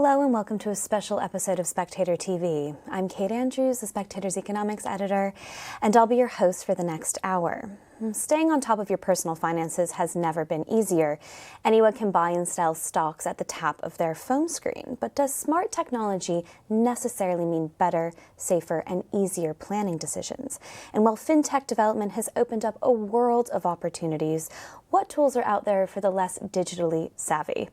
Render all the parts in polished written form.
Hello and welcome to a special episode of Spectator TV. I'm Kate Andrews, the Spectator's economics editor, and I'll be your host for the next hour. Staying on top of your personal finances has never been easier. Anyone can buy and sell stocks at the tap of their phone screen. But does smart technology necessarily mean better, safer, and easier planning decisions? And while fintech development has opened up a world of opportunities, what tools are out there for the less digitally savvy?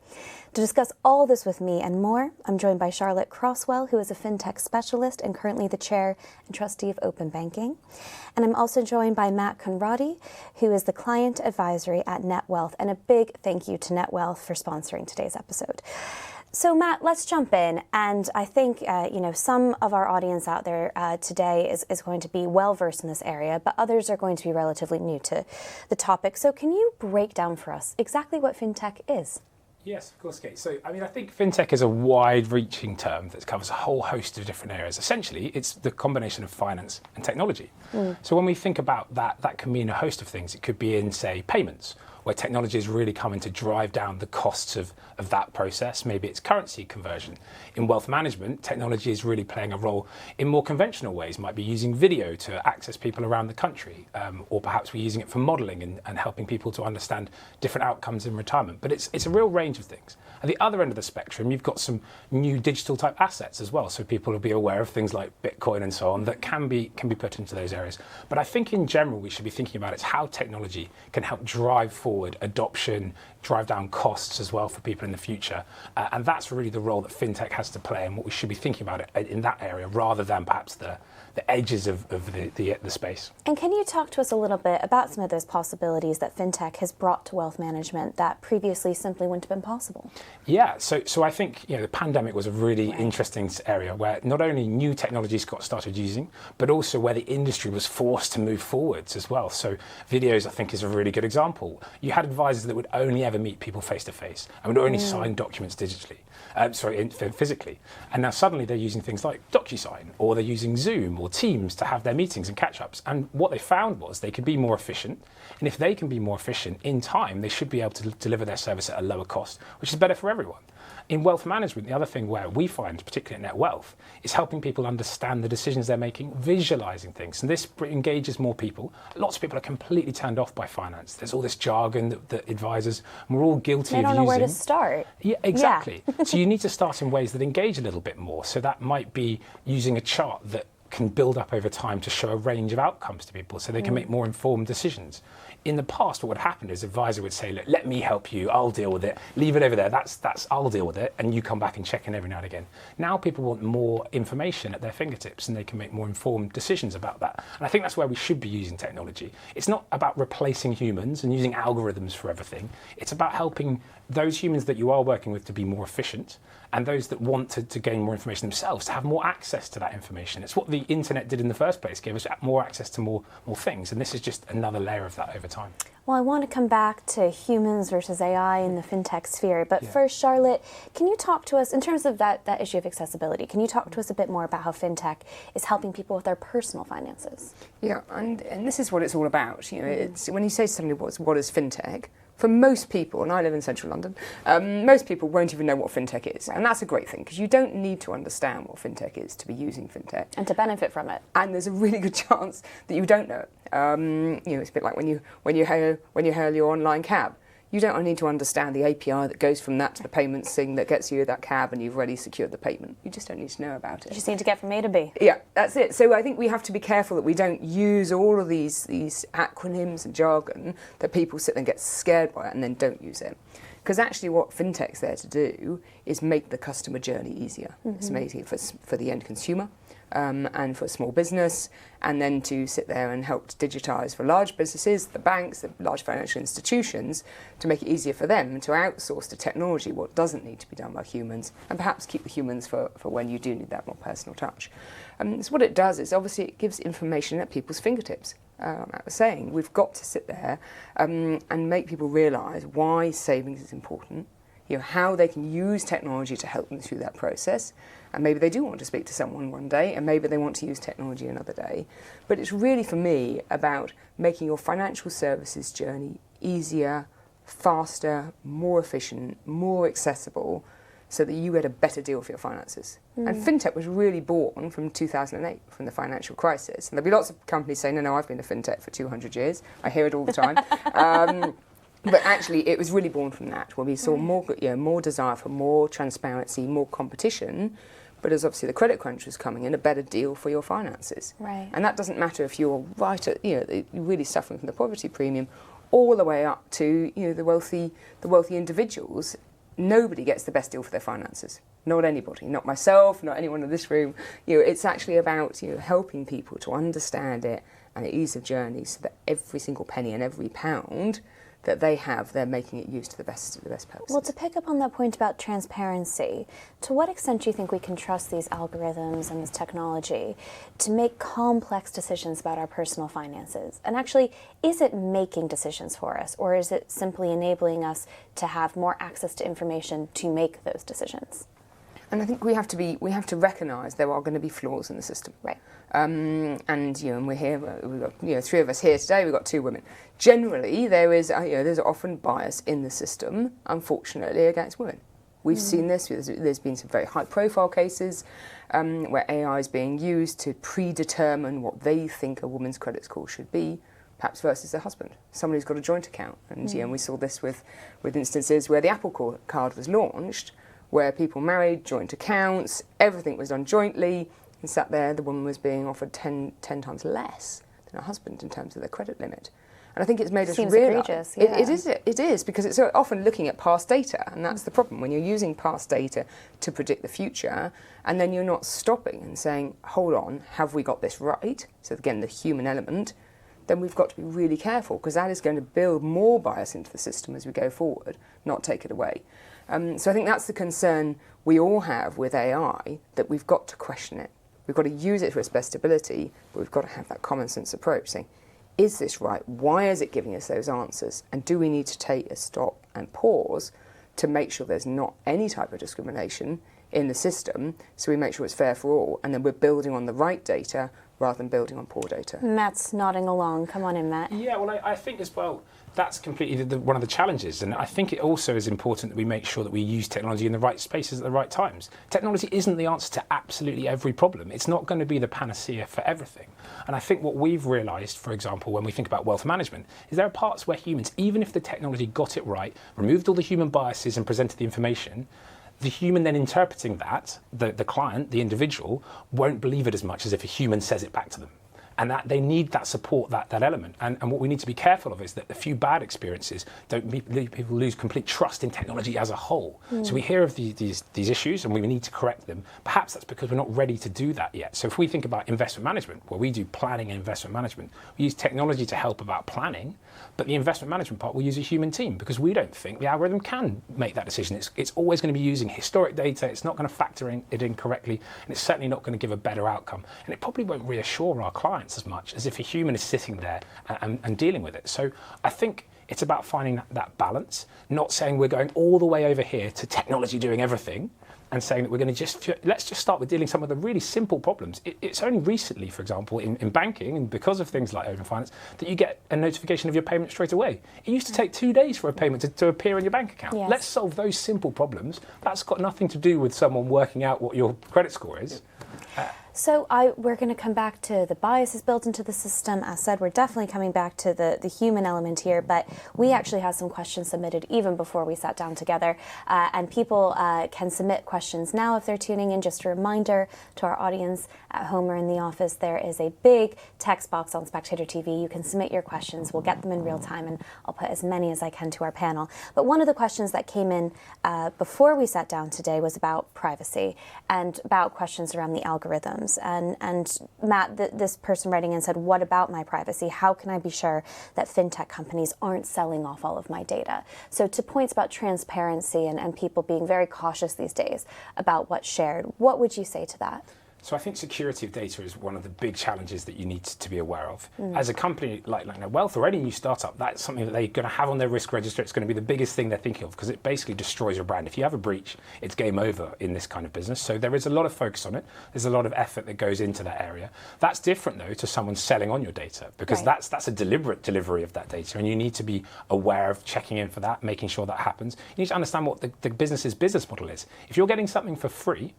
To discuss all this with me and more, I'm joined by Charlotte Crosswell, who is a fintech specialist and currently the chair and trustee of Open Banking. And I'm also joined by Matt Conradi, who is the client advisory at Netwealth. And a big thank you to Netwealth for sponsoring today's episode. So Matt, let's jump in. And I think, some of our audience out there today is going to be well-versed in this area, but others are going to be relatively new to the topic. So can you break down for us exactly what fintech is? Yes, of course, Kate. So, I think fintech is a wide-reaching term that covers a whole host of different areas. Essentially, it's the combination of finance and technology. So when we think about that, that can mean a host of things. It could be in, say, payments, where technology is really coming to drive down the costs of that process. Maybe it's currency conversion. In wealth management, technology is really playing a role in more conventional ways. Might be using video to access people around the country, or perhaps we're using it for modelling and helping people to understand different outcomes in retirement. But it's a real range of things. At the other end of the spectrum, you've got some new digital type assets as well. So people will be aware of things like Bitcoin and so on that can be put into those areas. But I think in general, we should be thinking about how technology can help drive forward adoption, drive down costs as well for people in the future. And that's really the role that fintech has to play and what we should be thinking about it in that area rather than perhaps the edges of the space. And can you talk to us a little bit about some of those possibilities that fintech has brought to wealth management that previously simply wouldn't have been possible? Yeah, so I think the pandemic was a really interesting area where not only new technologies got started using, but also where the industry was forced to move forwards as well. So videos, I think, is a really good example. You had advisors that would only ever meet people face to face and would only sign documents digitally. Physically. And now suddenly they're using things like DocuSign, or they're using Zoom or Teams to have their meetings and catch-ups. And what they found was they could be more efficient. And if they can be more efficient in time, they should be able to deliver their service at a lower cost, which is better for everyone. In wealth management, the other thing where we find, particularly at Netwealth, is helping people understand the decisions they're making, visualising things. And this engages more people. Lots of people are completely turned off by finance. There's all this jargon that advisors, and we're all guilty of using. They don't know where to start. Yeah, exactly. Yeah. So you need to start in ways that engage a little bit more. So that might be using a chart that can build up over time to show a range of outcomes to people so they can make more informed decisions. In the past, what would happen is advisor would say, look, let me help you, I'll deal with it, leave it over there, that's I'll deal with it, and you come back and check in every now and again. Now people want more information at their fingertips and they can make more informed decisions about that. And I think that's where we should be using technology. It's not about replacing humans and using algorithms for everything. It's about helping those humans that you are working with to be more efficient, and those that want to gain more information themselves to have more access to that information. It's what the internet did in the first place, gave us more access to more things, and this is just another layer of that over time. Well, I want to come back to humans versus AI in the fintech sphere, but first, Charlotte, can you talk to us, in terms of that issue of accessibility, can you talk to us a bit more about how fintech is helping people with their personal finances? Yeah, and this is what it's all about. It's when you say to somebody, what is fintech? For most people, and I live in central London, most people won't even know what fintech is. Right. And that's a great thing, because you don't need to understand what fintech is to be using fintech. And to benefit from it. And there's a really good chance that you don't know it. It's a bit like when you hail your online cab. You don't need to understand the API that goes from that to the payments thing that gets you that cab and you've already secured the payment. You just don't need to know about it. You just need to get from A to B. Yeah, that's it. So I think we have to be careful that we don't use all of these acronyms and jargon that people sit there and get scared by it and then don't use it. Because actually what fintech's there to do is make the customer journey easier. It's amazing for the end consumer. And for a small business, and then to sit there and help to digitise for large businesses, the banks, the large financial institutions, to make it easier for them to outsource to technology what doesn't need to be done by humans, and perhaps keep the humans for when you do need that more personal touch. So what it does is obviously it gives information at people's fingertips. I was saying, we've got to sit there and make people realise why savings is important, how they can use technology to help them through that process. And maybe they do want to speak to someone one day, and maybe they want to use technology another day. But it's really, for me, about making your financial services journey easier, faster, more efficient, more accessible, so that you get a better deal for your finances. And fintech was really born from 2008, from the financial crisis. And there'll be lots of companies saying, no, I've been a fintech for 200 years. I hear it all the time. But actually, it was really born from that, where we saw more desire for more transparency, more competition. But as obviously the credit crunch was coming in, a better deal for your finances. Right. And that doesn't matter if you're right at, really suffering from the poverty premium, all the way up to, the wealthy individuals. Nobody gets the best deal for their finances. Not anybody, not myself, not anyone in this room. It's actually about helping people to understand it and the ease of journey, so that every single penny and every pound that they have, they're making it used to the best purposes. Well, to pick up on that point about transparency, to what extent do you think we can trust these algorithms and this technology to make complex decisions about our personal finances? And actually, is it making decisions for us, or is it simply enabling us to have more access to information to make those decisions? And I think we have to recognise there are going to be flaws in the system. Right. And we're here. We've got three of us here today. We've got two women. Generally, there's often bias in the system, unfortunately, against women. We've seen this. There's been some very high-profile cases where AI is being used to predetermine what they think a woman's credit score should be, perhaps versus their husband, someone who's got a joint account. And and we saw this with instances where the Apple Card was launched, where people married, joint accounts, everything was done jointly, and sat there, the woman was being offered 10 times less than her husband in terms of their credit limit. And I think it's made us realise it is, because it's often looking at past data, and that's the problem when you're using past data to predict the future, and then you're not stopping and saying, hold on, have we got this right? So again, the human element. Then we've got to be really careful, because that is going to build more bias into the system as we go forward, not take it away. So I think that's the concern we all have with AI, that we've got to question it. We've got to use it for its best ability, but we've got to have that common sense approach, saying, is this right? Why is it giving us those answers? And do we need to take a stop and pause to make sure there's not any type of discrimination in the system, so we make sure it's fair for all, and then we're building on the right data rather than building on poor data. Matt's nodding along. Come on in, Matt. Yeah, well, I think as well, that's completely one of the challenges. And I think it also is important that we make sure that we use technology in the right spaces at the right times. Technology isn't the answer to absolutely every problem. It's not going to be the panacea for everything. And I think what we've realised, for example, when we think about wealth management, is there are parts where humans, even if the technology got it right, removed all the human biases and presented the information, the human then interpreting that, the client, the individual, won't believe it as much as if a human says it back to them. And that they need that support, that element. And what we need to be careful of is that the few bad experiences don't make people lose complete trust in technology as a whole. So we hear of these issues and we need to correct them. Perhaps that's because we're not ready to do that yet. So if we think about investment management, where we do planning and investment management, we use technology to help about planning, but the investment management part will use a human team, because we don't think the algorithm can make that decision. It's always going to be using historic data. It's not going to factor it in correctly, and it's certainly not going to give a better outcome. And it probably won't reassure our clients as much as if a human is sitting there and dealing with it. So I think it's about finding that balance, not saying we're going all the way over here to technology doing everything, and saying that we're going to let's just start with dealing some of the really simple problems. It's only recently, for example, in banking, and because of things like open finance, that you get a notification of your payment straight away. It used to take 2 days for a payment to appear in your bank account. Yes. Let's solve those simple problems. That's got nothing to do with someone working out what your credit score is. So we're going to come back to the biases built into the system. As said, we're definitely coming back to the human element here, but we actually had some questions submitted even before we sat down together. And people can submit questions now if they're tuning in. Just a reminder to our audience at home or in the office, there is a big text box on Spectator TV. You can submit your questions. We'll get them in real time, and I'll put as many as I can to our panel. But one of the questions that came in before we sat down today was about privacy and about questions around the algorithms. And Matt, this person writing in said, what about my privacy? How can I be sure that fintech companies aren't selling off all of my data? So to points about transparency and people being very cautious these days about what's shared, what would you say to that? So I think security of data is one of the big challenges that you need to be aware of. As a company like Netwealth or any new startup, that's something that they're going to have on their risk register. It's going to be the biggest thing they're thinking of because it basically destroys your brand. If you have a breach, it's game over in this kind of business. So there is a lot of focus on it. There's a lot of effort that goes into that area. That's different though to someone selling on your data because that's a deliberate delivery of that data, and you need to be aware of checking in for that, making sure that happens. You need to understand what the business's business model is. If you're getting something for free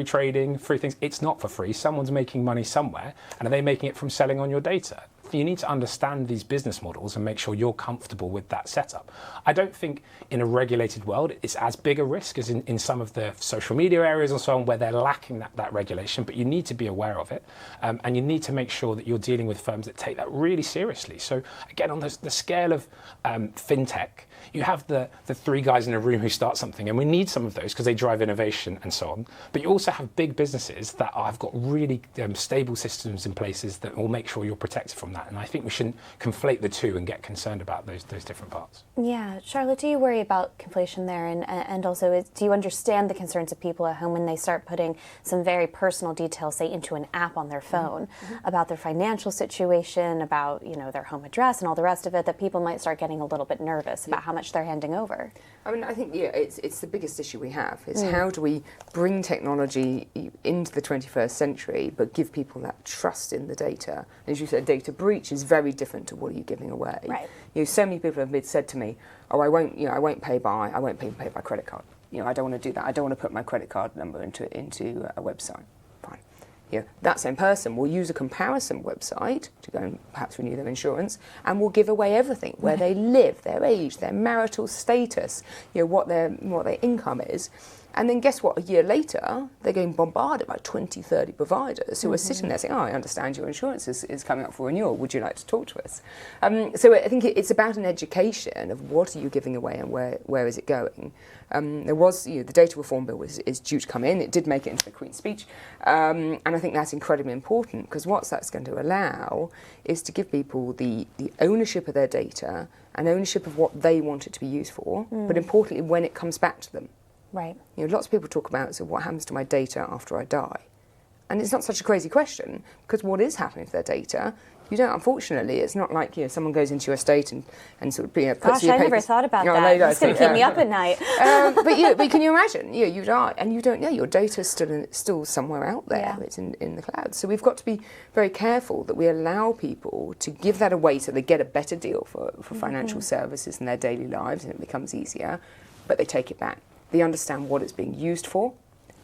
trading, free things, it's not for free. Someone's making money somewhere, and are they making it from selling on your data? You need to understand these business models and make sure you're comfortable with that setup. I don't think in a regulated world it's as big a risk as in some of the social media areas and so on where they're lacking that regulation, but you need to be aware of it, and you need to make sure that you're dealing with firms that take that really seriously. So again, on the scale of fintech, you have the three guys in a room who start something, and we need some of those because they drive innovation and so on. But you also have big businesses that have got really stable systems in places that will make sure you're protected from that. And I think we shouldn't conflate the two and get concerned about those different parts. Yeah, Charlotte, do you worry about conflation there? And also, do you understand the concerns of people at home when they start putting some very personal details, say, into an app on their phone about their financial situation, about their home address and all the rest of it, that people might start getting a little bit nervous about how much they're handing over? I mean, I think it's the biggest issue we have is how do we bring technology into the 21st century but give people that trust in the data. As you said, data breach is very different to what are you giving away. Right. So many people have said to me, "Oh, I won't pay by credit card. I don't want to do that. I don't want to put my credit card number into a website." Fine. That same person will use a comparison website to go and perhaps renew their insurance, and will give away everything: where they live, their age, their marital status, what their income is. And then guess what? A year later, they're getting bombarded by 20, 30 providers who are sitting there saying, "Oh, I understand your insurance is coming up for renewal. Would you like to talk to us?" So I think it's about an education of what are you giving away and where is it going. There was, the data reform bill is due to come in. It did make it into the Queen's speech. And I think that's incredibly important because what that's going to allow is to give people the ownership of their data and ownership of what they want it to be used for, but importantly, when it comes back to them. Right. Lots of people talk about, so what happens to my data after I die? And it's not such a crazy question, because what is happening to their data? Unfortunately, it's not like someone goes into your estate and sort of puts your papers. Gosh, I never thought about that. It's going to keep me up at night. But can you imagine? You die and you don't know your data's still somewhere out there. Yeah. It's in the cloud. So we've got to be very careful that we allow people to give that away so they get a better deal for financial services in their daily lives, and it becomes easier. But they take it back. They understand what it's being used for,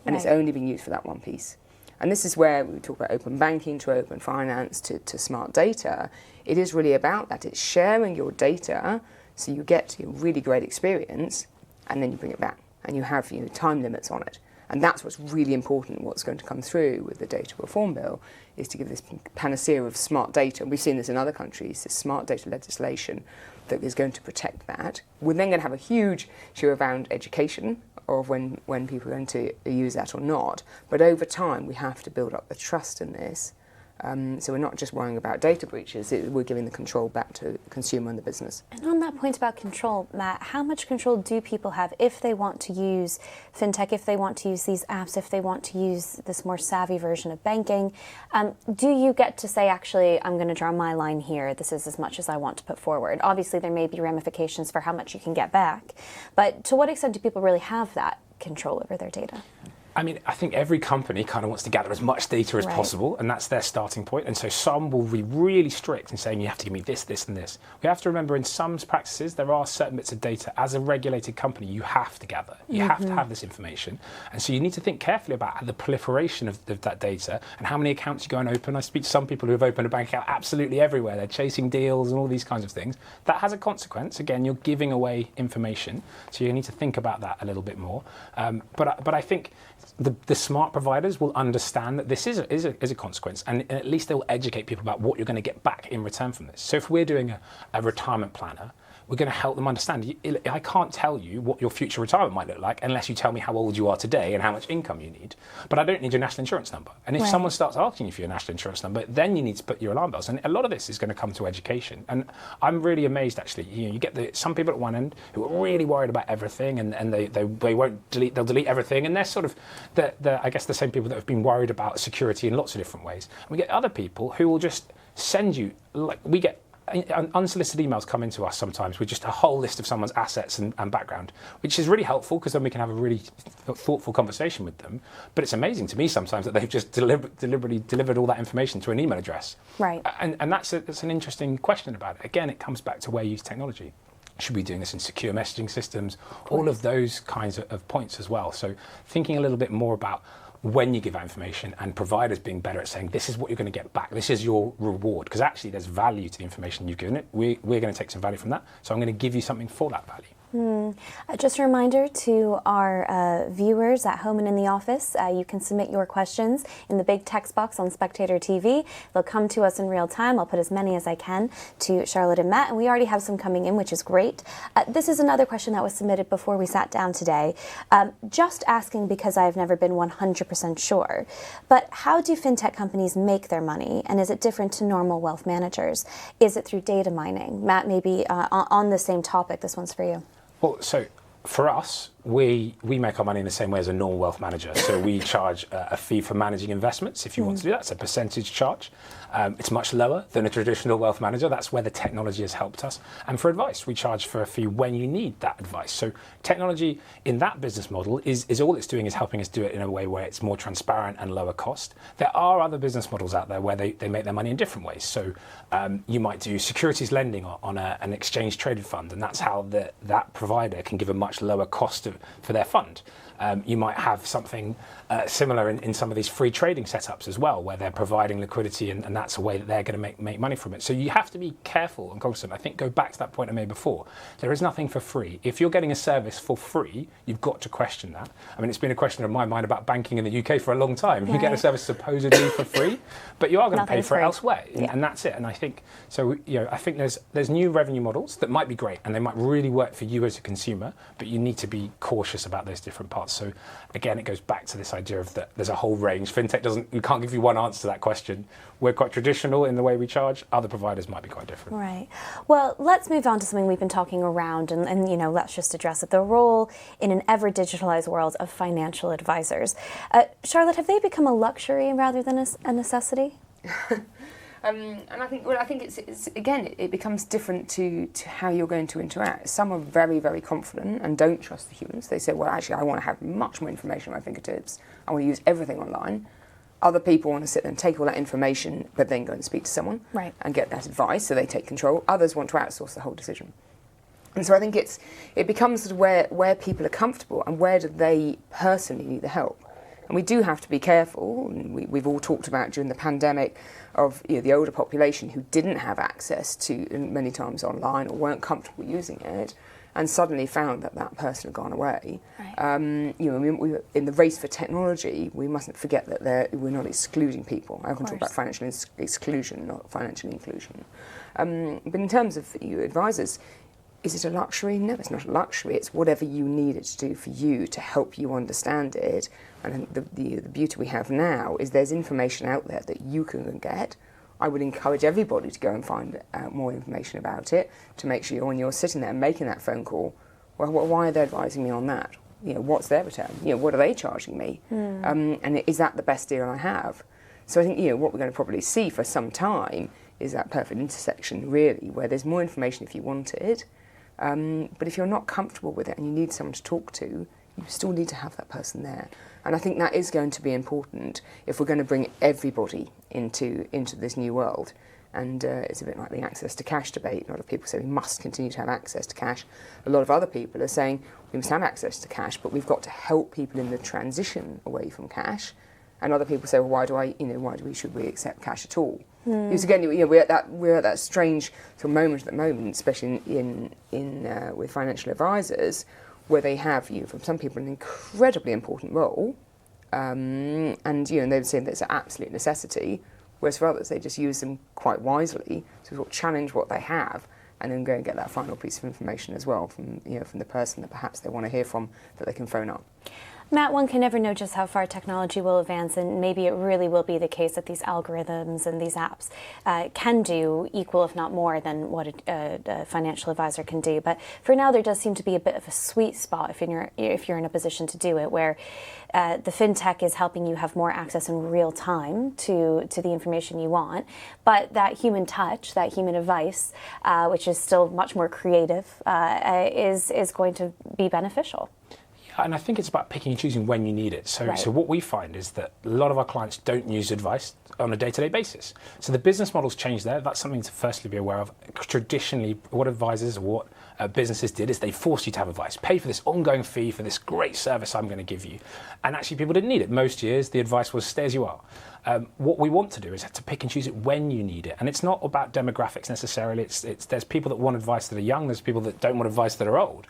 and it's only being used for that one piece. And this is where we talk about open banking to open finance to smart data. It is really about that. It's sharing your data so you get a really great experience, and then you bring it back, and you have time limits on it. And that's what's really important. What's going to come through with the data reform bill is to give this panacea of smart data. And we've seen this in other countries, this smart data legislation that is going to protect that. We're then going to have a huge issue around education of when people are going to use that or not. But over time, we have to build up the trust in this. So we're not just worrying about data breaches, we're giving the control back to the consumer and the business. And on that point about control, Matt, how much control do people have if they want to use fintech, if they want to use these apps, if they want to use this more savvy version of banking? Do you get to say, actually, I'm going to draw my line here, this is as much as I want to put forward? Obviously, there may be ramifications for how much you can get back, but to what extent do people really have that control over their data? I mean, I think every company kind of wants to gather as much data as possible, and that's their starting point. And so some will be really strict in saying, you have to give me this, this, and this. We have to remember in some practices, there are certain bits of data as a regulated company you have to gather. You have to have this information. And so you need to think carefully about the proliferation of that data and how many accounts you go and open. I speak to some people who have opened a bank account absolutely everywhere. They're chasing deals and all these kinds of things. That has a consequence. Again, you're giving away information. So you need to think about that a little bit more. But I think the smart providers will understand that this is a consequence, and at least they'll educate people about what you're going to get back in return from this. So if we're doing a retirement planner, we're going to help them understand. I can't tell you what your future retirement might look like unless you tell me how old you are today and how much income you need. But I don't need your national insurance number. And if someone starts asking you for your national insurance number, then you need to put your alarm bells. And a lot of this is going to come to education. And I'm really amazed, actually. You get some people at one end who are really worried about everything, and they won't delete. They'll delete everything, and they're sort of I guess the same people that have been worried about security in lots of different ways. And we get other people who will just send you, like, we get unsolicited emails come into us sometimes with just a whole list of someone's assets and background, which is really helpful because then we can have a really thoughtful conversation with them. But it's amazing to me sometimes that they've just deliberately delivered all that information to an email address. Right. And that's an interesting question about it. Again, it comes back to where you use technology. Should we be doing this in secure messaging systems? All of those kinds of points as well. So thinking a little bit more about when you give out information, and providers being better at saying, this is what you're going to get back, this is your reward, because actually there's value to the information you've given it. We're going to take some value from that, so I'm going to give you something for that value. Just a reminder to our viewers at home and in the office, you can submit your questions in the big text box on Spectator TV. They'll come to us in real time. I'll put as many as I can to Charlotte and Matt, and we already have some coming in, which is great. This is another question that was submitted before we sat down today. Just asking because I've never been 100% sure, but how do fintech companies make their money, and is it different to normal wealth managers? Is it through data mining? Matt, maybe on the same topic, this one's for you. Well, so for us, we make our money in the same way as a normal wealth manager. So we charge a fee for managing investments. If you want to do that, it's a percentage charge. It's much lower than a traditional wealth manager. That's where the technology has helped us. And for advice, we charge for a fee when you need that advice. So technology in that business model is all it's doing is helping us do it in a way where it's more transparent and lower cost. There are other business models out there where they make their money in different ways. So you might do securities lending on an exchange traded fund, and that's how that provider can give a much lower cost for their fund. You might have something similar in some of these free trading setups as well, where they're providing liquidity, and that's a way that they're going to make money from it. So you have to be careful and cognizant. I think go back to that point I made before. There is nothing for free. If you're getting a service for free, you've got to question that. I mean, it's been a question of my mind about banking in the UK for a long time. Right. You get a service supposedly for free, but you are going to pay for it elsewhere, and that's it. And I think so. I think there's new revenue models that might be great, and they might really work for you as a consumer, but you need to be cautious about those different parts. So again, it goes back to this idea of that there's a whole range. Fintech we can't give you one answer to that question. We're quite traditional in the way we charge. Other providers might be quite different. Right. Well, let's move on to something we've been talking around, and let's just address it. The role in an ever-digitalized world of financial advisors. Charlotte, have they become a luxury rather than a necessity? And I think it's again, it becomes different to how you're going to interact. Some are very, very confident and don't trust the humans. They say, well, actually, I want to have much more information at my fingertips. I want to use everything online. Other people want to sit there and take all that information, but then go and speak to someone and get that advice, so they take control. Others want to outsource the whole decision. And so I think it becomes sort of where people are comfortable and where do they personally need the help. And we do have to be careful, and we've all talked about during the pandemic of the older population who didn't have access to many times online or weren't comfortable using it, and suddenly found that person had gone away. Right. In the race for technology, we mustn't forget that we're not excluding people. I often talk about financial exclusion, not financial inclusion. But in terms of advisors, is it a luxury? No, it's not a luxury. It's whatever you need it to do for you to help you understand it. And the beauty we have now is there's information out there that you can get. I would encourage everybody to go and find more information about it to make sure when you're sitting there making that phone call, well, why are they advising me on that? What's their return? What are they charging me? And is that the best deal I have? So I think what we're going to probably see for some time is that perfect intersection, really, where there's more information if you want it. But if you're not comfortable with it and you need someone to talk to, you still need to have that person there. And I think that is going to be important if we're going to bring everybody into this new world. And it's a bit like the access to cash debate. A lot of people say we must continue to have access to cash. A lot of other people are saying we must have access to cash, but we've got to help people in the transition away from cash. And other people say, well, should we accept cash at all? Because again, we're at that strange sort of moment at the moment, especially in with financial advisors, where they have from some people an incredibly important role, and they would say that's an absolute necessity, whereas for others they just use them quite wisely to sort of challenge what they have and then go and get that final piece of information as well from the person that perhaps they want to hear from, that they can phone up. Matt, one can never know just how far technology will advance, and maybe it really will be the case that these algorithms and these apps can do equal, if not more, than what a financial advisor can do. But for now, there does seem to be a bit of a sweet spot if you're in a position to do it, where the fintech is helping you have more access in real time to the information you want, but that human touch, that human advice, which is still much more creative, is going to be beneficial. And I think it's about picking and choosing when you need it. So what we find is that a lot of our clients don't use advice on a day-to-day basis. So the business model's changed there. That's something to firstly be aware of. Traditionally, what advisors or what businesses did is they forced you to have advice. Pay for this ongoing fee for this great service I'm going to give you. And actually, people didn't need it. Most years, the advice was stay as you are. What we want to do is to pick and choose it when you need it. And it's not about demographics necessarily. There's people that want advice that are young. There's people that don't want advice that are old.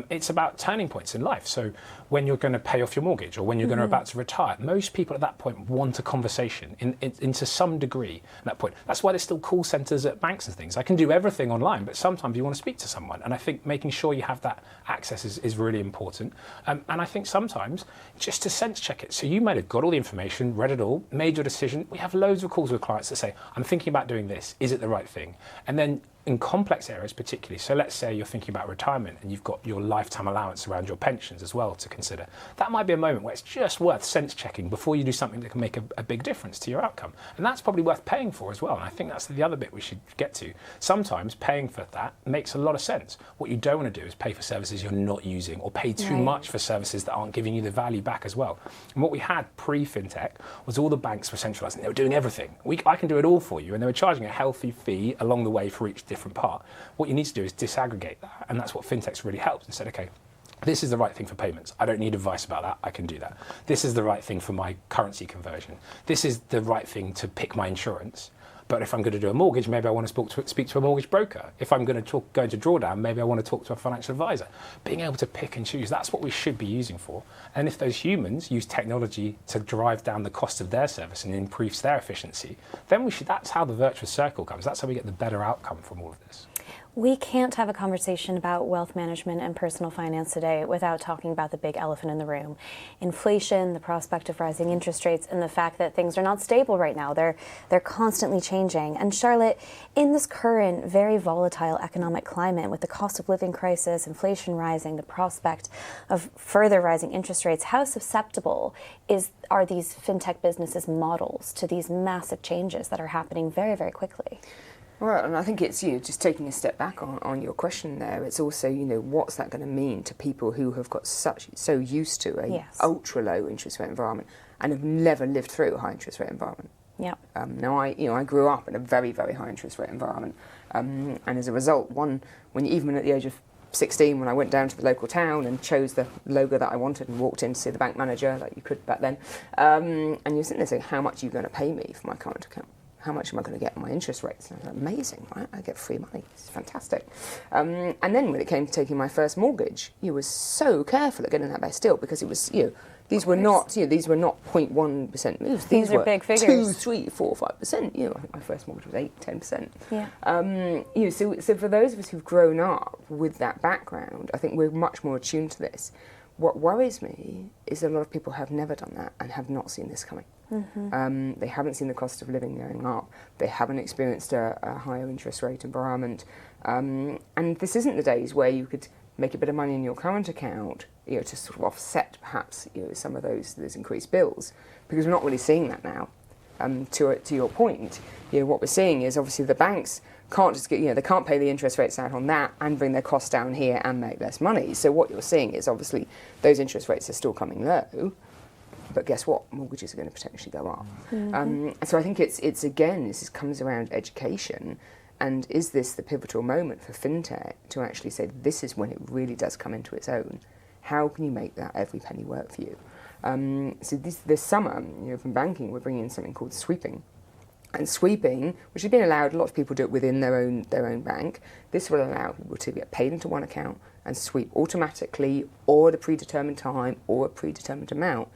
It's about turning points in life. So when you're going to pay off your mortgage or when you're going to about to retire, most people at that point want a conversation into some degree at that point. That's why there's still call centres at banks and things. I can do everything online, but sometimes you want to speak to someone. And I think making sure you have that access is really important. And I think sometimes just to sense check it. So you might have got all the information, read it all, made your decision. We have loads of calls with clients that say, I'm thinking about doing this. Is it the right thing? And then in complex areas particularly, so let's say you're thinking about retirement and you've got your lifetime allowance around your pensions as well to consider. That might be a moment where it's just worth sense checking before you do something that can make a big difference to your outcome. And that's probably worth paying for as well. And I think that's the other bit we should get to. Sometimes paying for that makes a lot of sense. What you don't want to do is pay for services you're not using or pay too much for services that aren't giving you the value back as well. And what we had pre-fintech was all the banks were centralised and they were doing everything. I can do it all for you. And they were charging a healthy fee along the way for each different part. What you need to do is disaggregate that, and that's what fintech's really helped and said, okay, this is the right thing for payments. I don't need advice about that. I can do that. This is the right thing for my currency conversion. This is the right thing to pick my insurance. But if I'm going to do a mortgage, maybe I want to speak to a mortgage broker. If I'm going to go into drawdown, maybe I want to talk to a financial advisor. Being able to pick and choose, that's what we should be using for. And if those humans use technology to drive down the cost of their service and improves their efficiency, then that's how the virtuous circle comes. That's how we get the better outcome from all of this. We can't have a conversation about wealth management and personal finance today without talking about the big elephant in the room. Inflation, the prospect of rising interest rates, and the fact that things are not stable right now. They're constantly changing. And Charlotte, in this current very volatile economic climate with the cost of living crisis, inflation rising, the prospect of further rising interest rates, how susceptible are these fintech businesses models to these massive changes that are happening very, very quickly? Well, and I think it's just taking a step back on your question there. It's also, what's that going to mean to people who have got so used to a ultra low interest rate environment and have never lived through a high interest rate environment. Yeah. Now I grew up in a very, very high interest rate environment, and as a result, even at the age of 16, when I went down to the local town and chose the logo that I wanted and walked in to see the bank manager, like you could back then, and you're sitting there saying, how much are you going to pay me for my current account? How much am I going to get on my interest rates? And I was like, amazing, right? I get free money. It's fantastic. And then when it came to taking my first mortgage, you were so careful at getting that best deal because it was, these were not 0.1% moves. These are big figures. 2, 3, 4, 5%. I think my first mortgage was 8, 10%. Yeah. So for those of us who've grown up with that background, I think we're much more attuned to this. What worries me is that a lot of people have never done that and have not seen this coming. Mm-hmm. They haven't seen the cost of living going up. They haven't experienced a higher interest rate environment. And this isn't the days where you could make a bit of money in your current account, to sort of offset perhaps some of those increased bills, because we're not really seeing that now. To your point, what we're seeing is obviously the banks can't just get, they can't pay the interest rates out on that and bring their costs down here and make less money. So what you're seeing is obviously those interest rates are still coming low. But guess what? Mortgages are going to potentially go up. Mm-hmm. So I think it's again, this comes around education. And is this the pivotal moment for fintech to actually say this is when it really does come into its own? How can you make that every penny work for you? So this summer, from banking, we're bringing in something called sweeping. And sweeping, which has been allowed, a lot of people do it within their own bank. This will allow people to get paid into one account and sweep automatically or at a predetermined time or a predetermined amount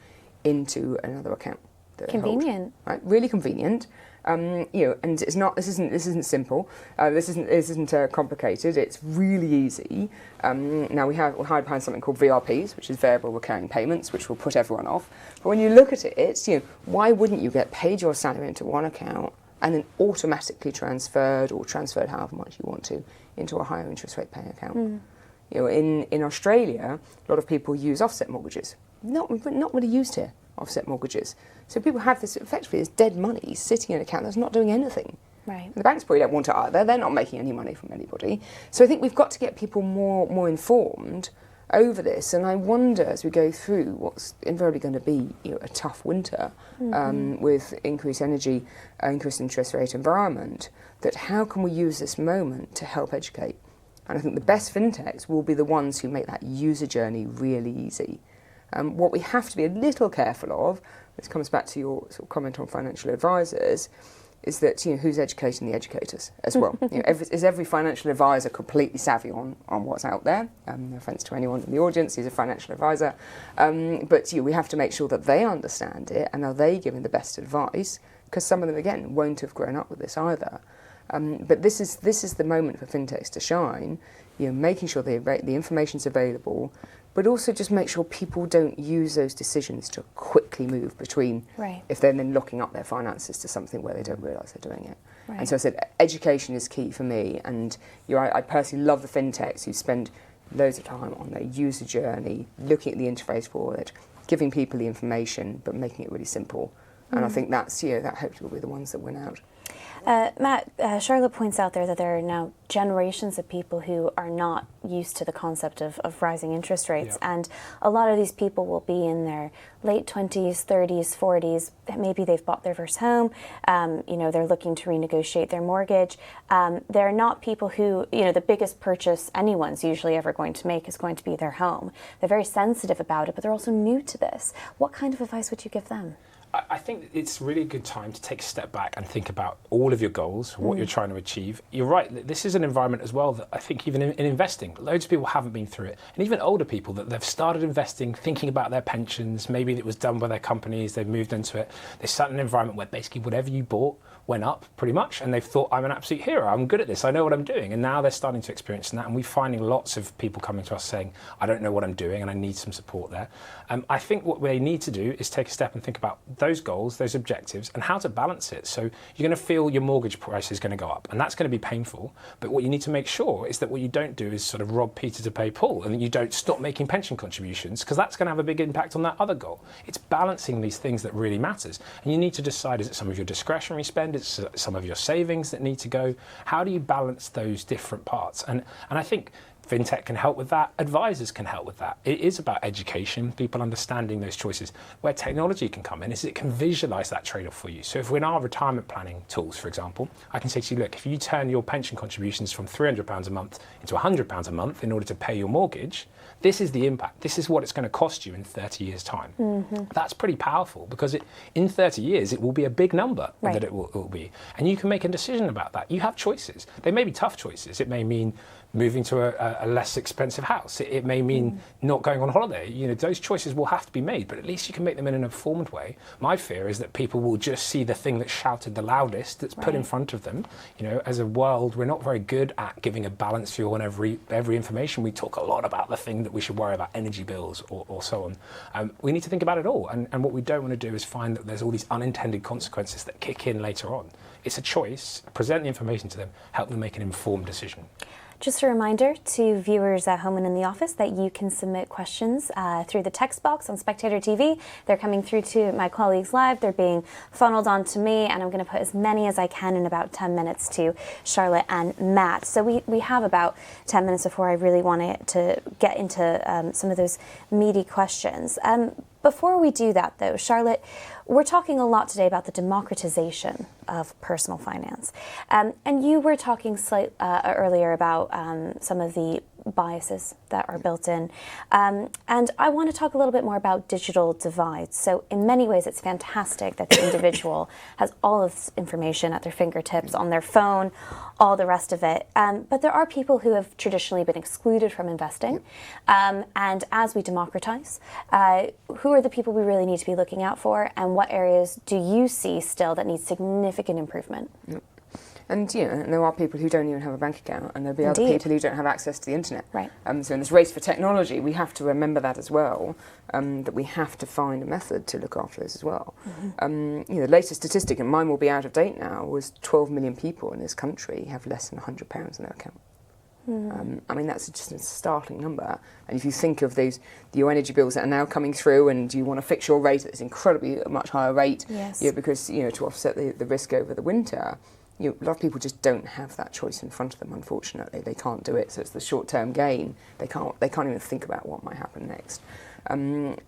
into another account. Convenient. Right? Really convenient. And it's not. This isn't simple. This isn't complicated. It's really easy. Now we hide behind something called VRPs, which is variable recurring payments, which will put everyone off. But when you look at it, it's why wouldn't you get paid your salary into one account and then automatically transferred however much you want to into a higher interest rate paying account? In Australia, a lot of people use offset mortgages. Not really used here, offset mortgages. So people have this effectively as dead money sitting in an account that's not doing anything. Right. And the banks probably don't want it either. They're not making any money from anybody. So I think we've got to get people more informed over this. And I wonder, as we go through what's invariably going to be a tough winter with increased energy, increased interest rate environment, that how can we use this moment to help educate? And I think the best fintechs will be the ones who make that user journey really easy. What we have to be a little careful of, this comes back to your sort of comment on financial advisors, is that who's educating the educators as well. Is every financial advisor completely savvy on what's out there? No offence to anyone in the audience who's a financial advisor, but we have to make sure that they understand it and are they giving the best advice, because some of them again won't have grown up with this either. But this is the moment for fintechs to shine, making sure the information's available, but also just make sure people don't use those decisions to quickly move between, if they're then locking up their finances to something where they don't realise they're doing it. Right. And so I said education is key for me, and I personally love the fintechs who spend loads of time on their user journey, looking at the interface for it, giving people the information, but making it really simple. And I think that's that hopefully will be the ones that win out. Matt, Charlotte points out there that there are now generations of people who are not used to the concept of rising interest rates. Yeah. And a lot of these people will be in their late 20s, 30s, 40s. Maybe they've bought their first home. They're looking to renegotiate their mortgage. They're not people who, the biggest purchase anyone's usually ever going to make is going to be their home. They're very sensitive about it, but they're also new to this. What kind of advice would you give them? I think it's really a good time to take a step back and think about all of your goals, what you're trying to achieve. You're right, this is an environment as well that I think even in investing, loads of people haven't been through it. And even older people that they've started investing, thinking about their pensions, maybe it was done by their companies, they've moved into it. They start in an environment where basically whatever you bought went up pretty much, and they've thought, I'm an absolute hero, I'm good at this, I know what I'm doing. And now they're starting to experience that, and we're finding lots of people coming to us saying, I don't know what I'm doing and I need some support there. I think what they need to do is take a step and think about those goals, those objectives, and how to balance it. So you're going to feel your mortgage price is going to go up, and that's going to be painful, but what you need to make sure is that what you don't do is sort of rob Peter to pay Paul, and you don't stop making pension contributions, because that's going to have a big impact on that other goal. It's balancing these things that really matters, and you need to decide, is it some of your discretionary spend, it's some of your savings that need to go? How do you balance those different parts? And I think fintech can help with that. Advisors can help with that. It is about education, people understanding those choices. Where technology can come in is it can visualise that trade-off for you. So if we're in our retirement planning tools, for example, I can say to you, look, if you turn your pension contributions from £300 a month into £100 a month in order to pay your mortgage, this is the impact. This is what it's going to cost you in 30 years' time. That's pretty powerful, because in 30 years, it will be a big number that it will be. And you can make a decision about that. You have choices. They may be tough choices. It may mean moving to a less expensive house. It may mean not going on holiday. Those choices will have to be made, but at least you can make them in an informed way. My fear is that people will just see the thing that's shouted the loudest, that's put in front of them. As a world, we're not very good at giving a balanced view on every information. We talk a lot about the thing that we should worry about, energy bills or so on. We need to think about it all, and what we don't want to do is find that there's all these unintended consequences that kick in later on. It's a choice. Present the information to them, help them make an informed decision. Just a reminder to viewers at home and in the office that you can submit questions through the text box on Spectator TV. They're coming through to my colleagues live. They're being funneled on to me, and I'm going to put as many as I can in about 10 minutes to Charlotte and Matt. So we have about 10 minutes before I really want to get into some of those meaty questions. Before we do that, though, Charlotte, we're talking a lot today about the democratization of personal finance. And you were talking earlier about some of the biases that are built in. And I want to talk a little bit more about digital divides. So in many ways, it's fantastic that the individual has all of this information at their fingertips, on their phone, all the rest of it. But there are people who have traditionally been excluded from investing. And as we democratize, who are the people we really need to be looking out for, and what areas do you see still that need significant improvement? And and there are people who don't even have a bank account, and there'll be other people who don't have access to the internet. Right. So in this race for technology, we have to remember that as well. That we have to find a method to look after this as well. The latest statistic, and mine will be out of date now, was 12 million people in this country have less than £100 in their account. I mean, that's just a startling number. And if you think of your energy bills that are now coming through, and you want to fix your rate at this incredibly much higher rate, because to offset the risk over the winter. A lot of people just don't have that choice in front of them. Unfortunately, they can't do it. So it's the short-term gain. They can't even think about what might happen next.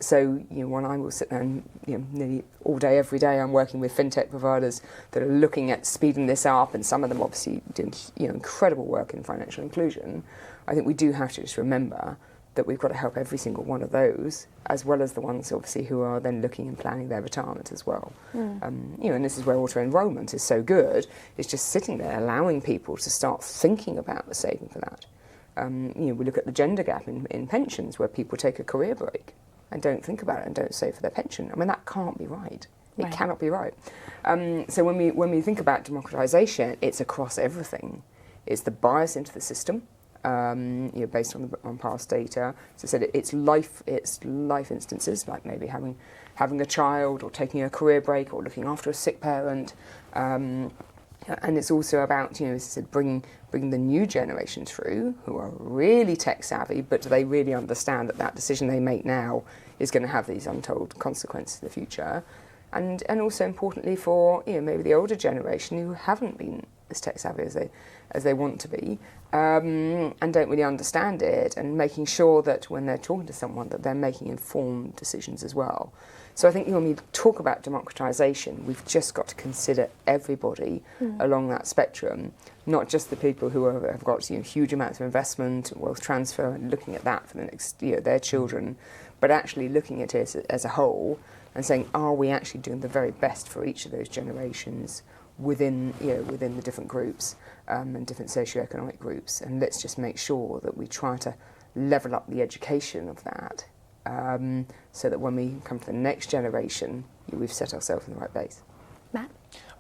So when I will sit there and nearly all day, every day, I'm working with fintech providers that are looking at speeding this up, and some of them obviously doing incredible work in financial inclusion. I think we do have to just remember that we've got to help every single one of those, as well as the ones obviously who are then looking and planning their retirement as well. And this is where auto-enrolment is so good. It's just sitting there allowing people to start thinking about the saving for that. We look at the gender gap in pensions, where people take a career break and don't think about it and don't save for their pension. I mean, that can't be right. It cannot be right. So when we think about democratisation, it's across everything. It's the bias into the system. Based on past data. So I said it's life instances, like maybe having a child, or taking a career break, or looking after a sick parent. And it's also about, as I said, bringing the new generation through, who are really tech savvy, but do they really understand that decision they make now is going to have these untold consequences in the future? And also importantly for maybe the older generation who haven't been as tech savvy as they want to be, and don't really understand it, and making sure that when they're talking to someone that they're making informed decisions as well. So I think when we talk about democratisation, we've just got to consider everybody along that spectrum, not just the people who have got huge amounts of investment, wealth transfer, and looking at that for the next their children, but actually looking at it as a whole and saying, are we actually doing the very best for each of those generations within the different groups and different socioeconomic groups, and let's just make sure that we try to level up the education of that, so that when we come to the next generation, we've set ourselves in the right place. Matt?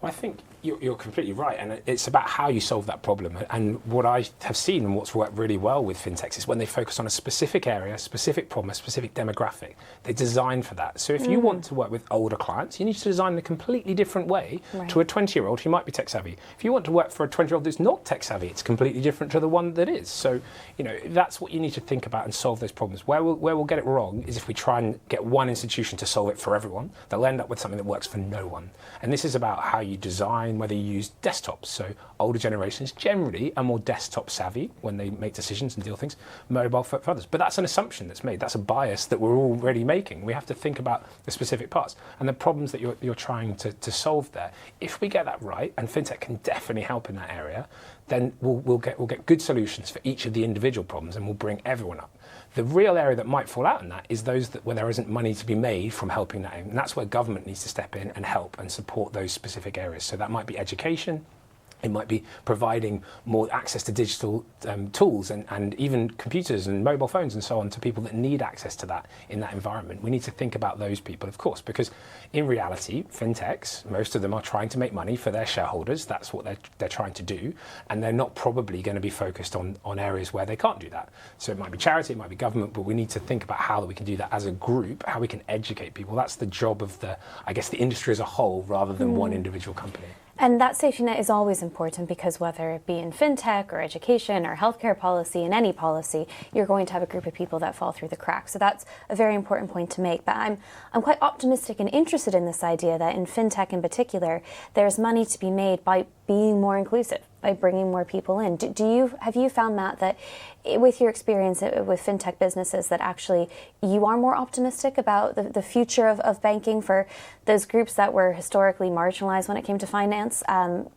Well, I think you're completely right, and it's about how you solve that problem. And what I have seen and what's worked really well with fintechs is when they focus on a specific area, a specific problem, a specific demographic, they design for that. So if you want to work with older clients, you need to design in a completely different way to a 20-year-old who might be tech savvy. If you want to work for a 20-year-old who's not tech savvy, it's completely different to the one that is. So that's what you need to think about and solve those problems. Where we'll get it wrong is if we try and get one institution to solve it for everyone, they'll end up with something that works for no one. And this is about how you design, whether you use desktops. So older generations generally are more desktop savvy when they make decisions and deal with things, mobile for others. But that's an assumption that's made. That's a bias that we're already making. We have to think about the specific parts and the problems that you're trying to solve there. If we get that right, and fintech can definitely help in that area, then we'll get good solutions for each of the individual problems, and we'll bring everyone up. The real area that might fall out in that is those where there isn't money to be made from helping that, and that's where government needs to step in and help and support those specific areas. So that might be education. It might be providing more access to digital tools and even computers and mobile phones and so on to people that need access to that in that environment. We need to think about those people, of course, because in reality, fintechs, most of them are trying to make money for their shareholders. That's what they're trying to do. And they're not probably going to be focused on areas where they can't do that. So it might be charity, it might be government, but we need to think about how we can do that as a group, how we can educate people. That's the job of the industry as a whole rather than one individual company. And that safety net is always important, because whether it be in fintech or education or healthcare policy, in any policy, you're going to have a group of people that fall through the cracks. So that's a very important point to make. But I'm quite optimistic and interested in this idea that in fintech in particular, there's money to be made by being more inclusive, by by bringing more people in. Have you found that with your experience with fintech businesses that actually you are more optimistic about the future of banking for those groups that were historically marginalized when it came to finance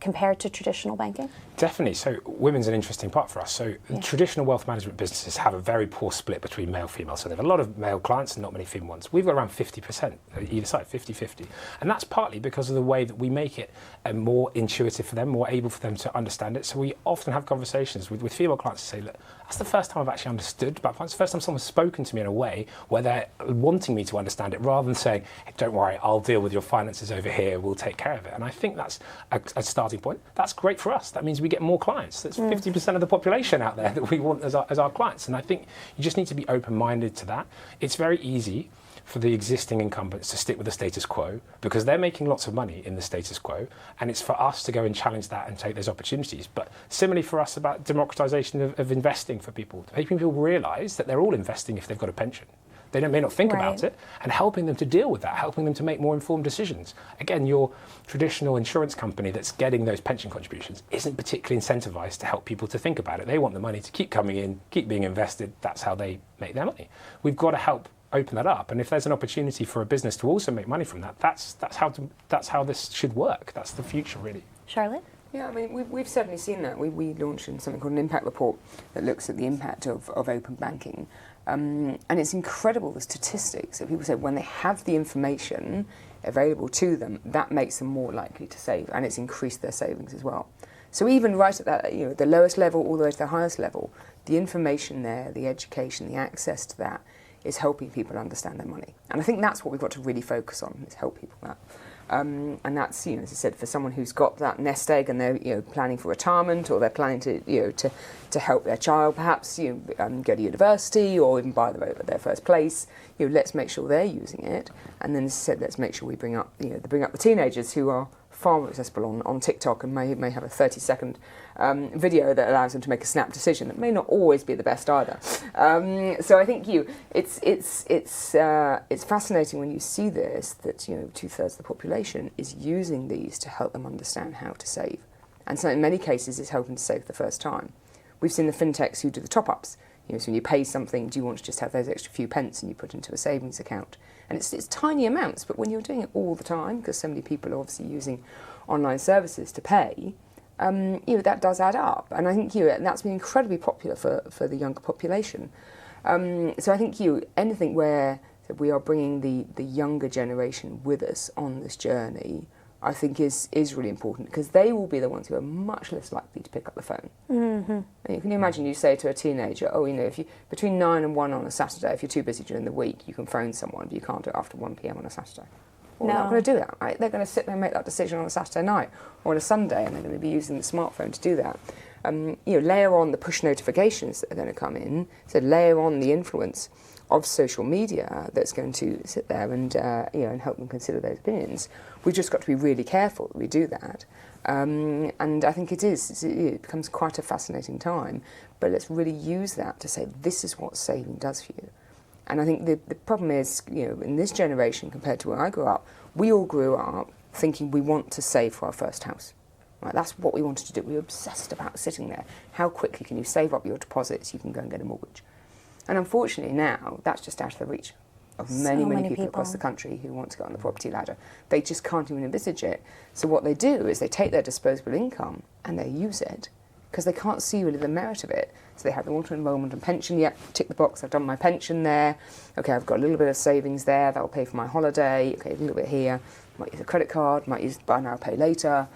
compared to traditional banking? Definitely. So women's an interesting part for us. So traditional wealth management businesses have a very poor split between male and female. So they have a lot of male clients and not many female ones. We've got around 50% either side, 50-50. And that's partly because of the way that we make it more intuitive for them, more able for them to understand it. So we often have conversations with female clients to say, look, that's the first time I've actually understood about finance. It's the first time someone's spoken to me in a way where they're wanting me to understand it rather than saying, hey, don't worry, I'll deal with your finances over here, we'll take care of it. And I think that's a starting point. That's great for us. That means we get more clients. That's 50% of the population out there that we want as our clients. And I think you just need to be open-minded to that. It's very easy for the existing incumbents to stick with the status quo because they're making lots of money in the status quo, and it's for us to go and challenge that and take those opportunities. But similarly for us about democratization of investing for people, making people realize that they're all investing if they've got a pension. They may not think about it, and helping them to deal with that, helping them to make more informed decisions. Again, your traditional insurance company that's getting those pension contributions isn't particularly incentivized to help people to think about it. They want the money to keep coming in, keep being invested. That's how they make their money. We've got to help open that up, and if there's an opportunity for a business to also make money from that, that's how this should work. That's the future, really. Charlotte? Yeah, I mean, we've certainly seen that. We launched something called an impact report that looks at the impact of open banking. And it's incredible, the statistics that people say when they have the information available to them, that makes them more likely to save, and it's increased their savings as well. So even right at that, the lowest level all the way to the highest level, the information there, the education, the access to that is helping people understand their money. And I think that's what we've got to really focus on, is help people that. And that's, as I said, for someone who's got that nest egg and they're planning for retirement, or they're planning to help their child perhaps go to university or even buy their first place. Let's make sure they're using it. And then, as I said, let's make sure we bring up the teenagers who are far more accessible on TikTok and may have a 30-second video that allows them to make a snap decision that may not always be the best either. So I think it's fascinating when you see this, that 2/3 of the population is using these to help them understand how to save, and so in many cases it's helping to save the first time. We've seen the fintechs who do the top-ups. So when you pay something, do you want to just have those extra few pence and you put into a savings account? And it's tiny amounts, but when you're doing it all the time, because so many people are obviously using online services to pay, that does add up. And I think that's been incredibly popular for the younger population. So I think anything where we are bringing the younger generation with us on this journey, I think is really important, because they will be the ones who are much less likely to pick up the phone. Mm-hmm. And can you imagine, you say to a teenager, if you between 9 and 1 on a Saturday, if you're too busy during the week, you can phone someone, but you can't do it after 1 p.m. on a Saturday. Well, they're not going to do that, right? They're going to sit there and make that decision on a Saturday night or on a Sunday, and they're going to be using the smartphone to do that. Layer on the push notifications that are going to come in, so layer on the influence of social media that's going to sit there and help them consider those opinions. We've just got to be really careful that we do that. And I think it becomes quite a fascinating time, but let's really use that to say, this is what saving does for you. And I think the problem is, in this generation compared to where I grew up, we all grew up thinking we want to save for our first house. Right, that's what we wanted to do. We were obsessed about sitting there. How quickly can you save up your deposits? You can go and get a mortgage. And unfortunately now, that's just out of the reach of many people across the country who want to go on the property ladder. They just can't even envisage it. So what they do is they take their disposable income and they use it, because they can't see really the merit of it. So they have the auto-enrolment and pension. Yep, tick the box, I've done my pension there. Okay, I've got a little bit of savings there, that'll pay for my holiday. Okay, a little bit here. Might use a credit card, might use buy now, pay later.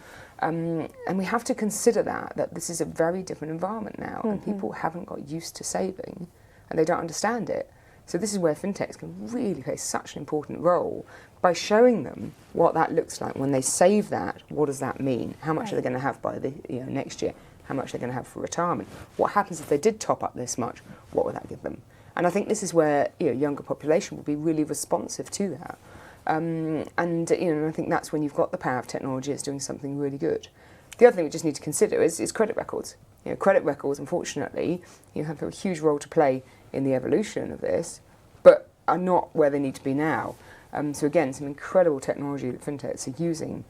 And we have to consider that this is a very different environment now, and people haven't got used to saving, and they don't understand it. So this is where fintechs can really play such an important role, by showing them what that looks like when they save that. What does that mean? How much are they going to have by the next year? How much are they going to have for retirement? What happens if they did top up this much? What would that give them? And I think this is where younger population will be really responsive to that. And I think that's when you've got the power of technology. It's doing something really good. The other thing we just need to consider is credit records. Credit records, unfortunately, have a huge role to play in the evolution of this, but are not where they need to be now. So again, some incredible technology that fintechs are using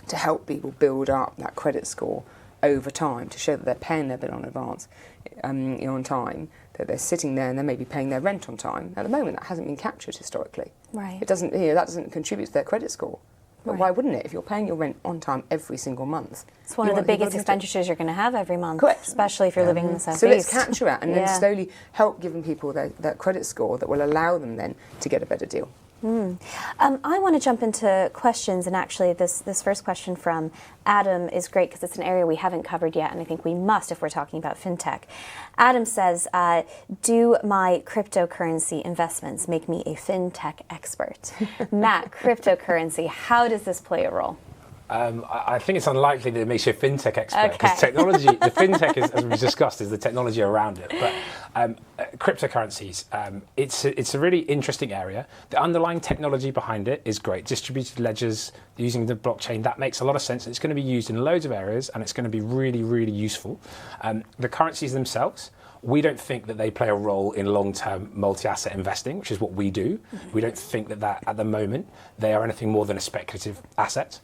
to help people build up that credit score over time to show that they're paying their bill on advance, on time, that they're sitting there and they may be paying their rent on time. At the moment, that hasn't been captured historically. Right. It doesn't, that doesn't contribute to their credit score. But Right. why wouldn't it? If you're paying your rent on time every single month. It's one of the biggest expenditures you're going to have every month, Correct. especially if you're living in the Southeast. So let's capture that and then Yeah. slowly help giving people that credit score that will allow them then to get a better deal. I want to jump into questions, and actually this first question from Adam is great because it's an area we haven't covered yet, and I think we must if we're talking about fintech. Adam says, do my cryptocurrency investments make me a fintech expert? Matt, cryptocurrency, how does this play a role? I think it's unlikely that it makes you a fintech expert, because Okay. technology, the fintech, is, as we discussed, is the technology around it. But cryptocurrencies, it's a really interesting area. The underlying technology behind it is great. Distributed ledgers, using the blockchain, that makes a lot of sense. It's going to be used in loads of areas, and it's going to be really, really useful. The currencies themselves, we don't think that they play a role in long-term multi-asset investing, which is what we do. Mm-hmm. We don't think that at the moment they are anything more than a speculative asset.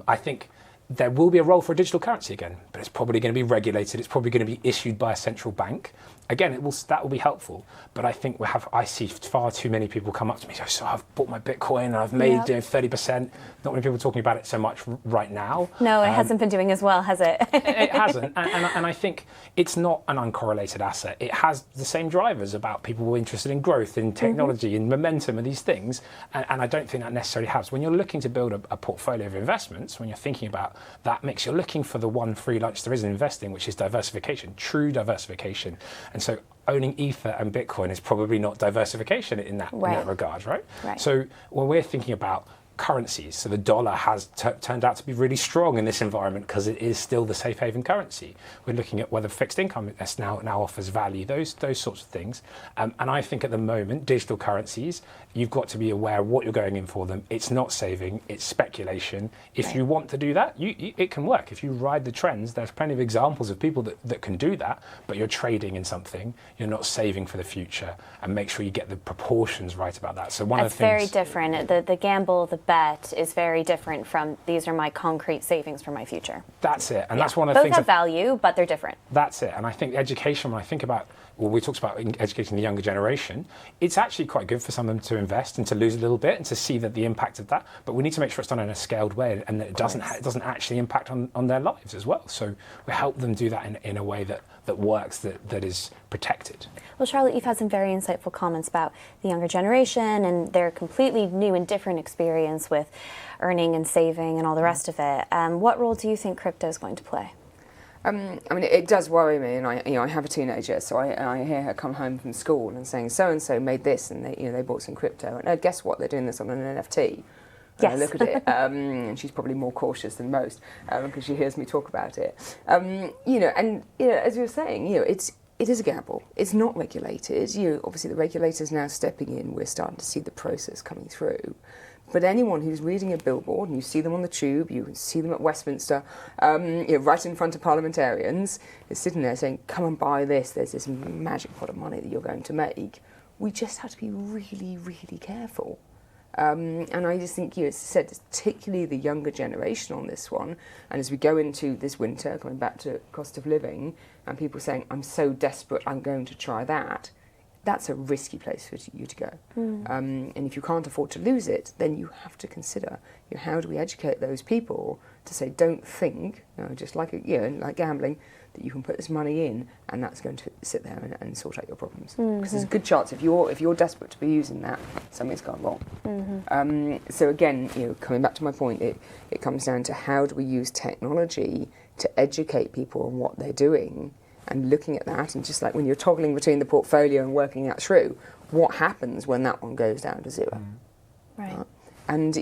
I think there will be a role for a digital currency again, but it's probably going to be regulated. It's probably going to be issued by a central bank. Again, that will be helpful, but I think I see far too many people come up to me and say, so I've bought my Bitcoin and I've made 30%. Not many people talking about it so much right now. No, it hasn't been doing as well, has it? It hasn't, and I think it's not an uncorrelated asset. It has the same drivers about people interested in growth, in technology, in momentum, and these things, and I don't think that necessarily helps. When you're looking to build a portfolio of investments, when you're thinking about that mix, you're looking for the one free lunch there is in investing, which is diversification, true diversification. And so owning Ether and Bitcoin is probably not diversification in that regard, right? So when we're thinking about currencies, so the dollar has turned out to be really strong in this environment because it is still the safe haven currency. We're looking at whether fixed income now offers value, those sorts of things. And I think at the moment, digital currencies, you've got to be aware of what you're going in for them. It's not saving, it's speculation. If you want to do that, it can work. If you ride the trends, there's plenty of examples of people that can do that, but you're trading in something, you're not saving for the future, and make sure you get the proportions right about that. So one of the things... It's very different. The gamble, the bet is very different from these are my concrete savings for my future. That's it. And that's one of the things... Both have value, but they're different. That's it. And I think education, when I think about, well, we talked about educating the younger generation, it's actually quite good for some of them to invest and to lose a little bit and to see that the impact of that. But we need to make sure it's done in a scaled way and that it doesn't actually impact on their lives as well. So we help them do that in a way that works, that is protected. Well, Charlotte, you've had some very insightful comments about the younger generation and their completely new and different experience with earning and saving and all the rest of it. What role do you think crypto is going to play? I mean, it does worry me, and I have a teenager, so I hear her come home from school and saying so and so made this, and they bought some crypto, and guess what? They're doing this on an NFT. Yes. I look at it, and she's probably more cautious than most because she hears me talk about it. As you were saying, it is a gamble. It's not regulated. Obviously the regulators now stepping in. We're starting to see the process coming through. But anyone who's reading a billboard, and you see them on the tube, you see them at Westminster, right in front of parliamentarians, is sitting there saying, come and buy this, there's this magic pot of money that you're going to make. We just have to be really, really careful. And I just think, as I said, particularly the younger generation on this one, and as we go into this winter, coming back to cost of living, and people saying, I'm so desperate, I'm going to try that, that's a risky place for you to go. And if you can't afford to lose it, then you have to consider, how do we educate those people to say, don't think, just like like gambling, that you can put this money in and that's going to sit there and sort out your problems. Because there's a good chance if you're desperate to be using that, something's gone wrong. So again, coming back to my point, it comes down to how do we use technology to educate people on what they're doing, and looking at that, and just like when you're toggling between the portfolio and working that through, what happens when that one goes down to zero? Right. And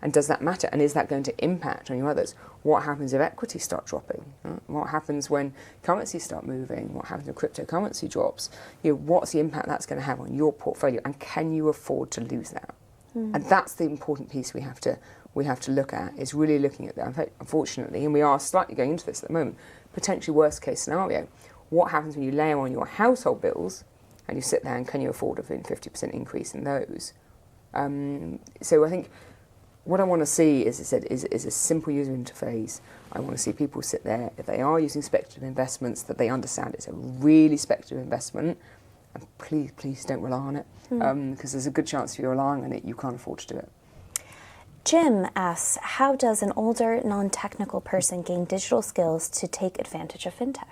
and does that matter? And is that going to impact on your others? What happens if equities start dropping? What happens when currencies start moving? What happens if cryptocurrency drops? What's the impact that's going to have on your portfolio? And can you afford to lose that? And that's the important piece we have to look at, is really looking at that. Unfortunately, and we are slightly going into this at the moment, potentially worst case scenario. What happens when you layer on your household bills and you sit there and can you afford a 50% increase in those? So I think what I want to see, as I said, is a simple user interface. I want to see people sit there, if they are using speculative investments, that they understand it's a really speculative investment, and please don't rely on it, because there's a good chance if you're relying on it, you can't afford to do it. Jim asks, how does an older, non-technical person gain digital skills to take advantage of fintech?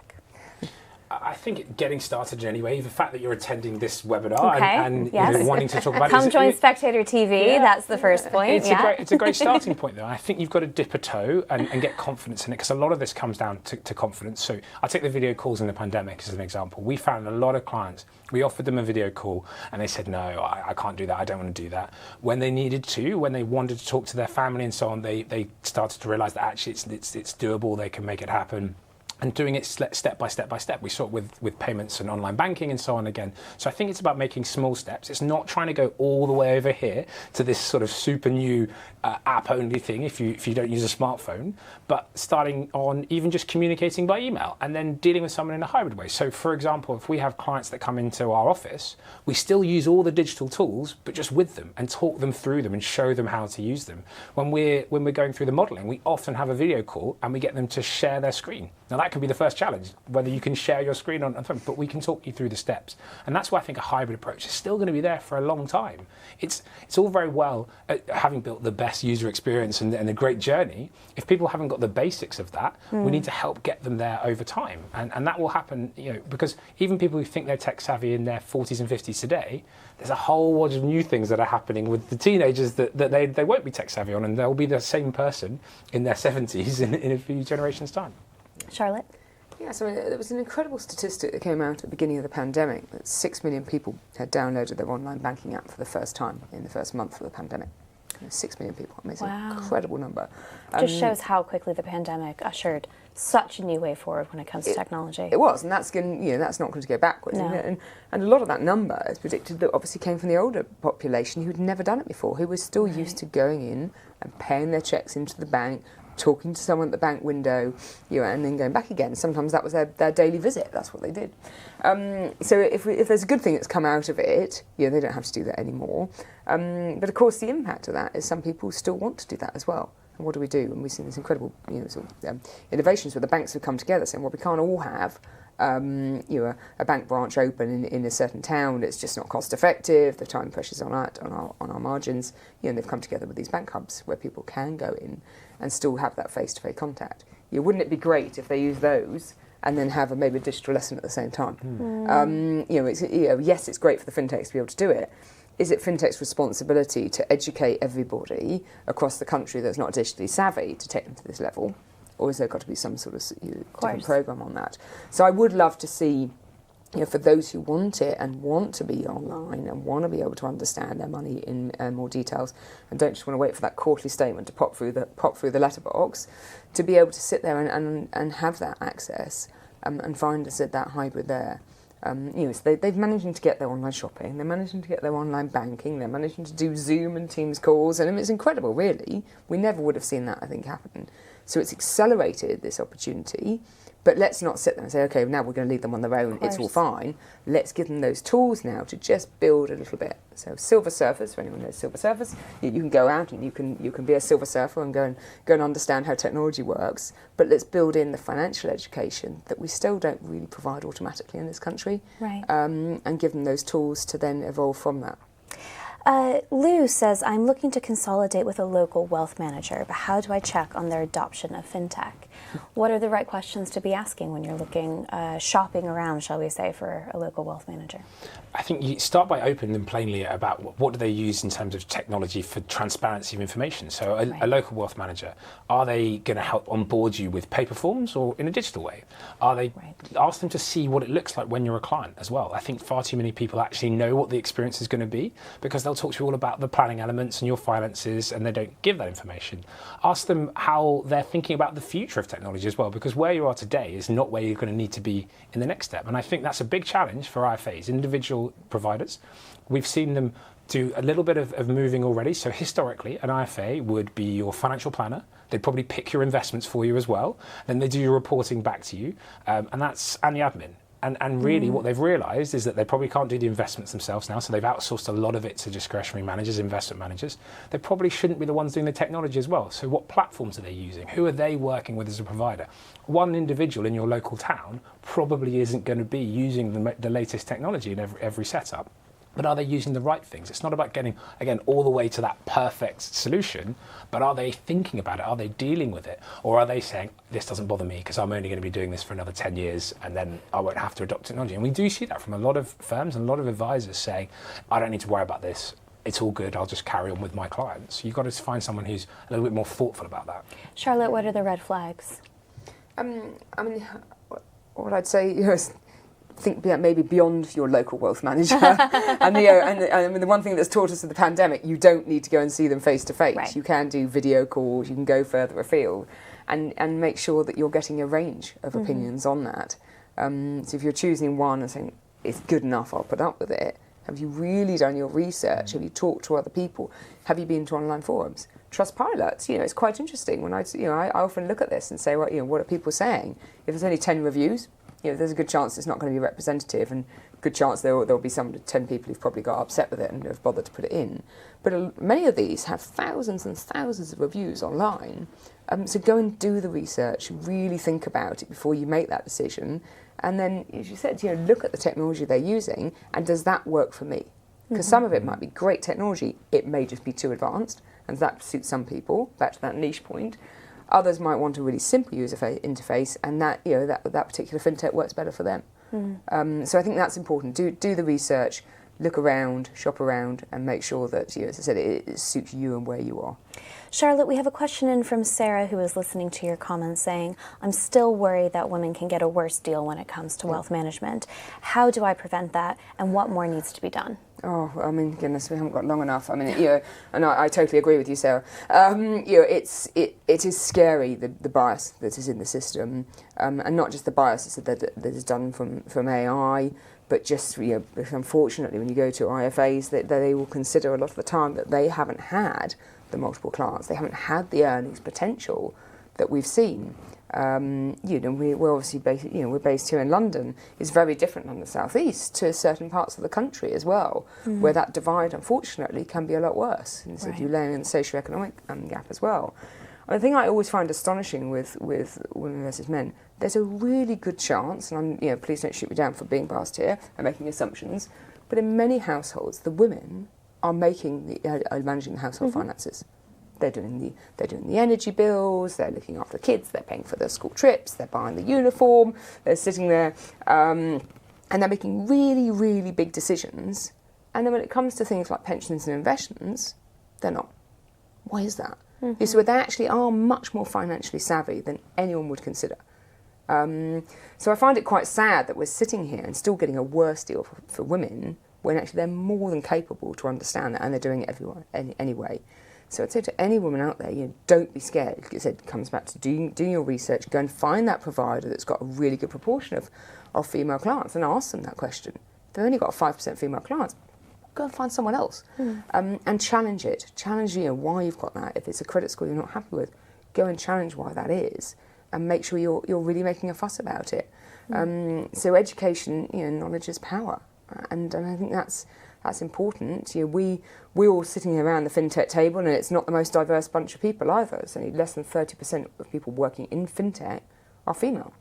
I think getting started anyway, the fact that you're attending this webinar and yes. you know, wanting to talk about Come join Spectator TV, that's the first point. It's a great starting point though. I think you've got to dip a toe and get confidence in it, because a lot of this comes down to confidence. So I'll take the video calls in the pandemic as an example. We found a lot of clients, we offered them a video call and they said, no, I can't do that, I don't want to do that. When they needed to, when they wanted to talk to their family and so on, they started to realise that actually it's doable, they can make it happen. And doing it step by step by step. We saw it with payments and online banking and so on again. So I think it's about making small steps. It's not trying to go all the way over here to this sort of super new app-only thing if you don't use a smartphone, but starting on even just communicating by email and then dealing with someone in a hybrid way. So for example, if we have clients that come into our office, we still use all the digital tools, but just with them and talk them through them and show them how to use them. When we're going through the modelling, we often have a video call and we get them to share their screen. Now that can be the first challenge, whether you can share your screen on a phone, but we can talk you through the steps. And that's why I think a hybrid approach is still going to be there for a long time. It's all very well having built the best user experience and a great journey. If people haven't got the basics of that, we need to help get them there over time. And that will happen, you know, because even people who think they're tech savvy in their 40s and 50s today, there's a whole wad of new things that are happening with the teenagers that they won't be tech savvy on, and they'll be the same person in their 70s in a few generations' time. Charlotte? Yeah, so there was an incredible statistic that came out at the beginning of the pandemic that 6 million people had downloaded their online banking app for the first time in the first month of the pandemic. 6 million people. I mean, it's an incredible number. Just shows how quickly the pandemic ushered such a new way forward when it comes to technology. It was, and that's not going to go backwards. No. And a lot of that number is predicted that obviously came from the older population who'd never done it before, who was still used to going in and paying their checks into the bank, talking to someone at the bank window, and then going back again. Sometimes that was their daily visit. That's what they did. So if there's a good thing that's come out of it, they don't have to do that anymore. But of course, the impact of that is some people still want to do that as well. And what do we do? And we've seen these incredible innovations where the banks have come together saying, well, we can't all have a bank branch open in a certain town. It's just not cost effective. The time pressures on our margins. They've come together with these bank hubs where people can go in and still have that face-to-face contact. Wouldn't it be great if they use those and then have maybe a digital lesson at the same time? Yes, it's great for the fintechs to be able to do it. Is it fintech's responsibility to educate everybody across the country that's not digitally savvy to take them to this level? Or is there got to be some sort of different program on that? So I would love to see, for those who want it and want to be online and want to be able to understand their money in more details and don't just want to wait for that quarterly statement to pop through the letterbox, to be able to sit there and have that access and find that hybrid there. So they've managing to get their online shopping, they're managing to get their online banking, they're managing to do Zoom and Teams calls, and it's incredible, really. We never would have seen that, I think, happen. So it's accelerated this opportunity, but let's not sit there and say, okay, now we're going to leave them on their own, it's all fine. Let's give them those tools now to just build a little bit. So Silver Surfers, for anyone who knows Silver Surfers, you can go out and you can be a Silver Surfer and go and understand how technology works, but let's build in the financial education that we still don't really provide automatically in this country, right. And give them those tools to then evolve from that. Lou says, I'm looking to consolidate with a local wealth manager, but how do I check on their adoption of fintech? What are the right questions to be asking when you're looking, shopping around, shall we say, for a local wealth manager? I think you start by opening them plainly about what do they use in terms of technology for transparency of information. So a local wealth manager, are they going to help onboard you with paper forms or in a digital way? Are they ask them to see what it looks like when you're a client as well? I think far too many people actually know what the experience is going to be because they'll talk to you all about the planning elements and your finances and they don't give that information. Ask them how they're thinking about the future of technology as well, because where you are today is not where you're going to need to be in the next step. And I think that's a big challenge for IFAs, individual providers. We've seen them do a little bit of moving already. So historically, an IFA would be your financial planner. They'd probably pick your investments for you as well. Then they do your reporting back to you, and the admin. And really what they've realised is that they probably can't do the investments themselves now, so they've outsourced a lot of it to discretionary managers, investment managers. They probably shouldn't be the ones doing the technology as well. So what platforms are they using? Who are they working with as a provider? One individual in your local town probably isn't going to be using the latest technology in every setup. But are they using the right things? It's not about getting, again, all the way to that perfect solution, but are they thinking about it? Are they dealing with it? Or are they saying, this doesn't bother me because I'm only going to be doing this for another 10 years and then I won't have to adopt technology? And we do see that from a lot of firms and a lot of advisors saying, I don't need to worry about this. It's all good. I'll just carry on with my clients. You've got to find someone who's a little bit more thoughtful about that. Charlotte, what are the red flags? I mean, what I'd say is think maybe beyond your local wealth manager. And I mean, the one thing that's taught us in the pandemic, you don't need to go and see them face to face. Right. You can do video calls, you can go further afield, and make sure that you're getting a range of opinions on that. So if you're choosing one and saying, it's good enough, I'll put up with it, have you really done your research? Have you talked to other people? Have you been to online forums? Trustpilot, it's quite interesting. When I often look at this and say, well, what are people saying? If there's only 10 reviews, there's a good chance it's not going to be representative, and good chance there'll be 10 people who've probably got upset with it and have bothered to put it in. But many of these have thousands and thousands of reviews online. So go and do the research, really think about it before you make that decision. And then, as you said, look at the technology they're using, and does that work for me? Because some of it might be great technology, it may just be too advanced, and that suits some people, back to that niche point. Others might want a really simple user interface, and that that particular fintech works better for them. So I think that's important. Do the research, look around, shop around, and make sure that, as I said, it suits you and where you are. Charlotte, we have a question in from Sarah, who is listening to your comments, saying, I'm still worried that women can get a worse deal when it comes to wealth management. How do I prevent that, and what more needs to be done? Oh, I mean, goodness, we haven't got long enough. I mean, and I totally agree with you, Sarah. It is scary, the bias that is in the system, and not just the bias that is done from AI, but just, unfortunately, when you go to IFAs, they will consider a lot of the time that they haven't had the multiple clients, they haven't had the earnings potential that we've seen. We're obviously based, we're based here in London. It's very different on the southeast to certain parts of the country as well, where that divide, unfortunately, can be a lot worse. And so you layer in the socioeconomic gap as well. And the thing I always find astonishing with women versus men, there's a really good chance, and please don't shoot me down for being biased here and making assumptions, but in many households, the women are managing the household finances. They're doing the energy bills, they're looking after the kids, they're paying for their school trips, they're buying the uniform, they're sitting there, and they're making really, really big decisions. And then when it comes to things like pensions and investments, they're not. Why is that? So they actually are much more financially savvy than anyone would consider. So I find it quite sad that we're sitting here and still getting a worse deal for women, when actually they're more than capable to understand that, and they're doing it anyway. So I'd say to any woman out there, don't be scared. Like I said, it comes back to doing your research. Go and find that provider that's got a really good proportion of female clients, and ask them that question. If they've only got 5% female clients, go and find someone else, and challenge it. Challenge why you've got that. If it's a credit score you're not happy with, go and challenge why that is, and make sure you're really making a fuss about it. So education, knowledge is power. And I think that's important. We're all sitting around the fintech table, and it's not the most diverse bunch of people either. It's only less than 30% of people working in fintech are female.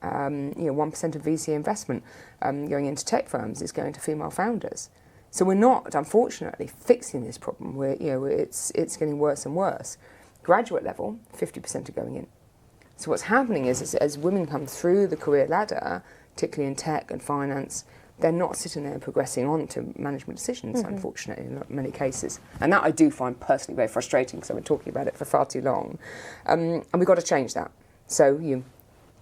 1% of VC investment going into tech firms is going to female founders. So we're not, unfortunately, fixing this problem. It's getting worse and worse. Graduate level, 50% are going in. So what's happening is as women come through the career ladder, particularly in tech and finance, they're not sitting there progressing on to management decisions, unfortunately, in many cases. And that I do find personally very frustrating, because I've been talking about it for far too long. And we've got to change that. So you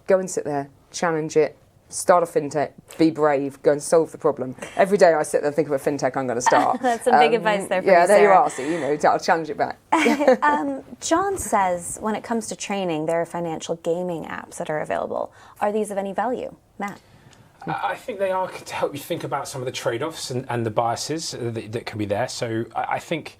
go and sit there, challenge it, start a fintech, be brave, go and solve the problem. Every day I sit there and think of a fintech I'm going to start. That's some big advice there for you, Yeah, there Sarah. you are. So, I'll challenge it back. John says when it comes to training, there are financial gaming apps that are available. Are these of any value? Matt? I think they are to help you think about some of the trade-offs and the biases that can be there. So I think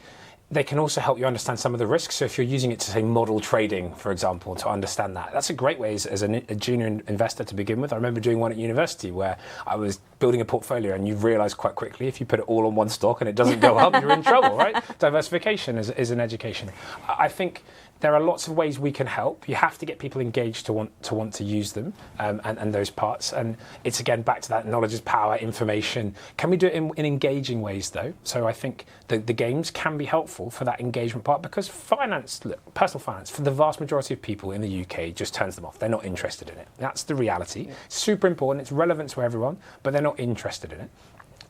they can also help you understand some of the risks. So if you're using it to, say, model trading, for example, to understand that, that's a great way as a junior investor to begin with. I remember doing one at university where I was building a portfolio, and you realise quite quickly if you put it all on one stock and it doesn't go up, you're in trouble, right? Diversification is an education. I think there are lots of ways we can help. You have to get people engaged to want to use them, and those parts. And it's, again, back to that knowledge is power, information. Can we do it in engaging ways, though? So I think the games can be helpful for that engagement part, because personal finance, for the vast majority of people in the UK, just turns them off. They're not interested in it. That's the reality. Super important. It's relevant to everyone, but they're not interested in it.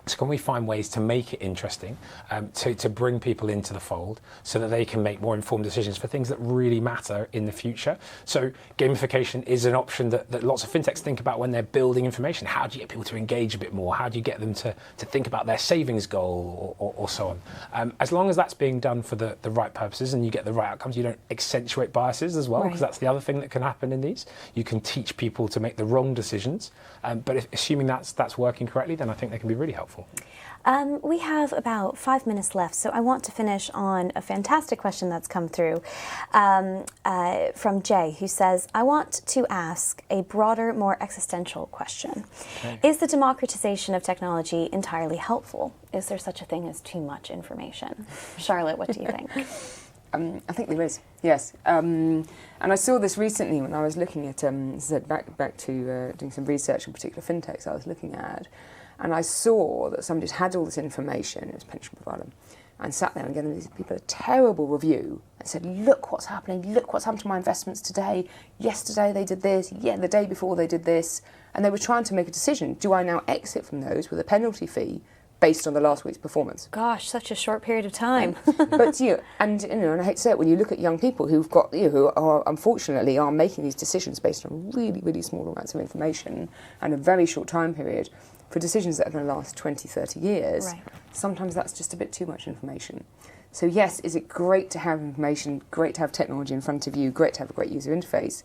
So can we find ways to make it interesting, to bring people into the fold so that they can make more informed decisions for things that really matter in the future? So gamification is an option that lots of fintechs think about when they're building information. How do you get people to engage a bit more? How do you get them to think about their savings goal or so on? As long as that's being done for the right purposes and you get the right outcomes, you don't accentuate biases as well, because that's the other thing that can happen in these. You can teach people to make the wrong decisions, but assuming that's working correctly, then I think they can be really helpful. We have about 5 minutes left, so I want to finish on a fantastic question that's come through from Jay, who says, I want to ask a broader, more existential question. Okay. Is the democratization of technology entirely helpful? Is there such a thing as too much information? Charlotte, what do you think? I think there is, yes. And I saw this recently when I was looking at, back to doing some research on particular fintechs I was looking at. And I saw that somebody had all this information, it was a pension provider, and sat there and gave these people a terrible review and said, look what's happening, look what's happened to my investments today. Yesterday they did this, the day before they did this. And they were trying to make a decision. Do I now exit from those with a penalty fee based on the last week's performance? Gosh, such a short period of time. But and I hate to say it, when you look at young people who've got, who are unfortunately are making these decisions based on really, really small amounts of information and a very short time period, for decisions that are going to last 20, 30 years, sometimes that's just a bit too much information. So yes, is it great to have information, great to have technology in front of you, great to have a great user interface,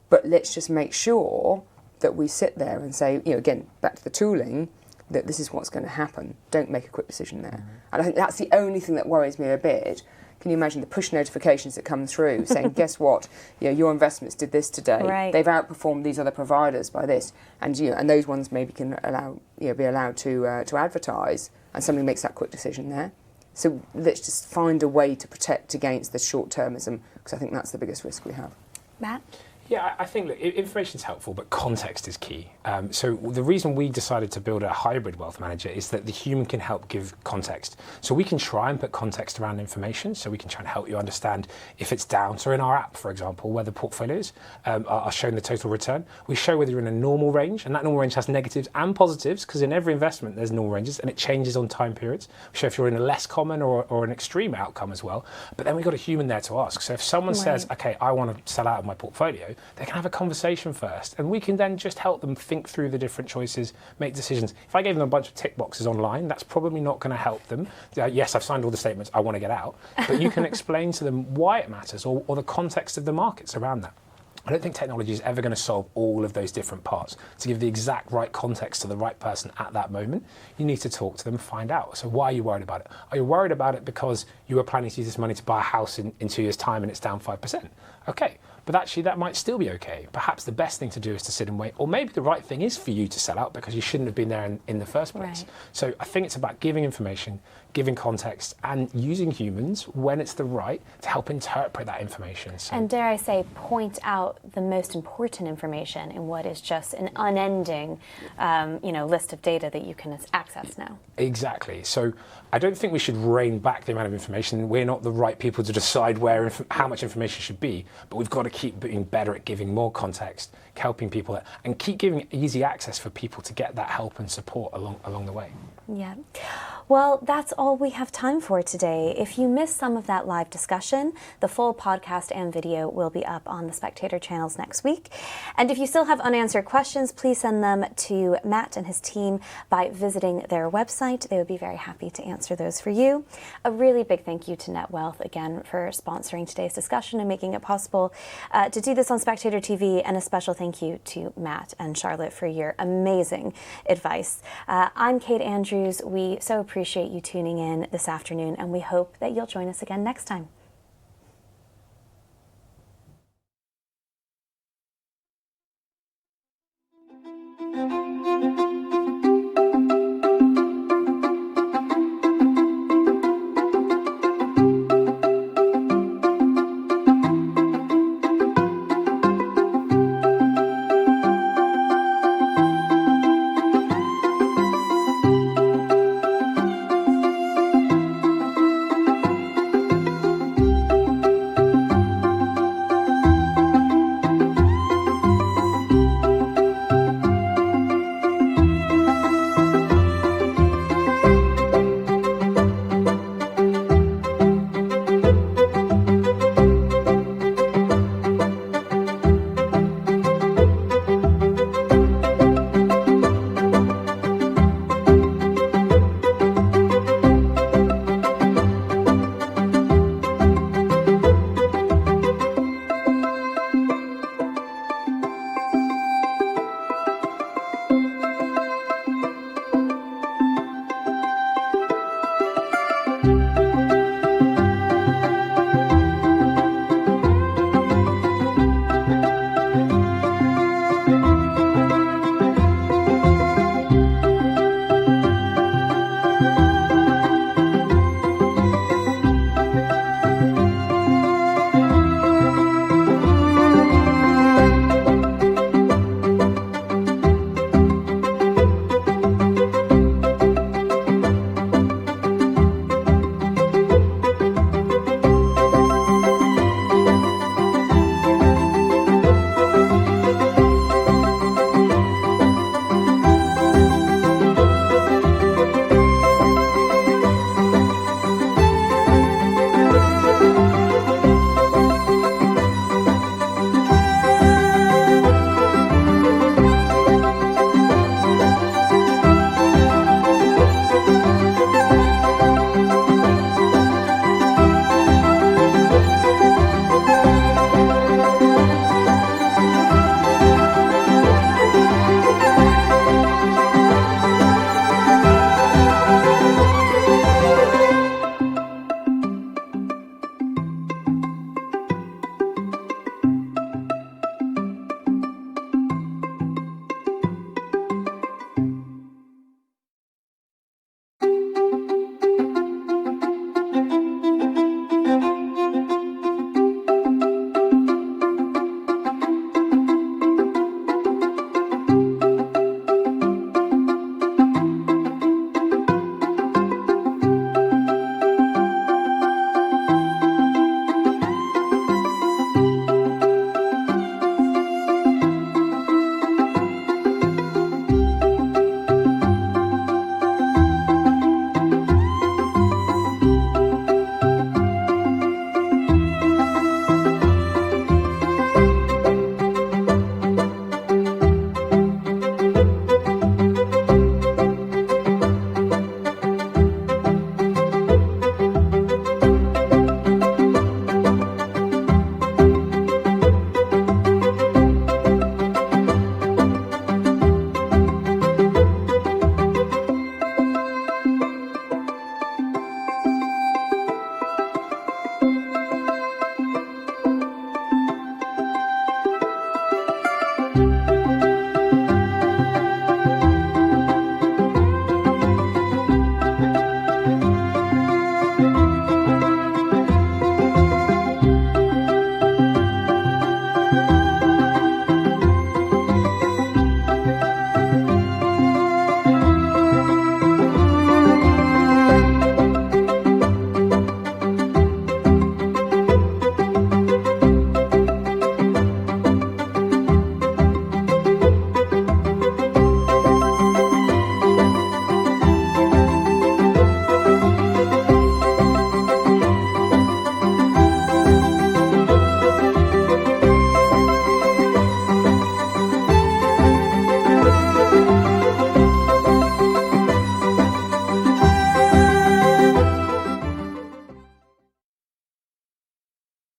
but let's just make sure that we sit there and say, again, back to the tooling, that this is what's going to happen. Don't make a quick decision there. And I think that's the only thing that worries me a bit. Can you imagine the push notifications that come through saying, guess what, your investments did this today. Right. They've outperformed these other providers by this, and and those ones maybe can be allowed to advertise, and somebody makes that quick decision there. So let's just find a way to protect against the short-termism, because I think that's the biggest risk we have. Matt? Yeah, I think information is helpful, but context is key. So the reason we decided to build a hybrid wealth manager is that the human can help give context. So we can try and put context around information, so we can try and help you understand if it's down. So in our app, for example, where the portfolios are showing the total return, we show whether you're in a normal range, and that normal range has negatives and positives, because in every investment there's normal ranges, and it changes on time periods. We show if you're in a less common or an extreme outcome as well. But then we've got a human there to ask. So if someone says, okay, I want to sell out of my portfolio, they can have a conversation first, and we can then just help them think through the different choices, make decisions. If I gave them a bunch of tick boxes online, that's probably not going to help them. Yes, I've signed all the statements, I want to get out, but you can explain to them why it matters, or the context of the markets around that. I don't think technology is ever going to solve all of those different parts. To give the exact right context to the right person at that moment, you need to talk to them and find out. So why are you worried about it? Are you worried about it because you were planning to use this money to buy a house in 2 years' time and it's down 5%? Okay, but actually that might still be okay. Perhaps the best thing to do is to sit and wait, or maybe the right thing is for you to sell out because you shouldn't have been there in the first place. Right. So I think it's about giving information, giving context, and using humans when it's the right to help interpret that information. So, and dare I say, point out the most important information in what is just an unending list of data that you can access now. Exactly. So I don't think we should rein back the amount of information. We're not the right people to decide how much information should be, but we've got to keep being better at giving more context, helping people, and keep giving easy access for people to get that help and support along the way. Yeah. Well, that's all we have time for today. If you missed some of that live discussion, the full podcast and video will be up on the Spectator channels next week. And if you still have unanswered questions, please send them to Matt and his team by visiting their website. They would be very happy to answer those for you. A really big thank you to Netwealth again for sponsoring today's discussion and making it possible. to do this on Spectator TV, and a special thank you to Matt and Charlotte for your amazing advice. I'm Kate Andrews. We so appreciate you tuning in this afternoon, and we hope that you'll join us again next time.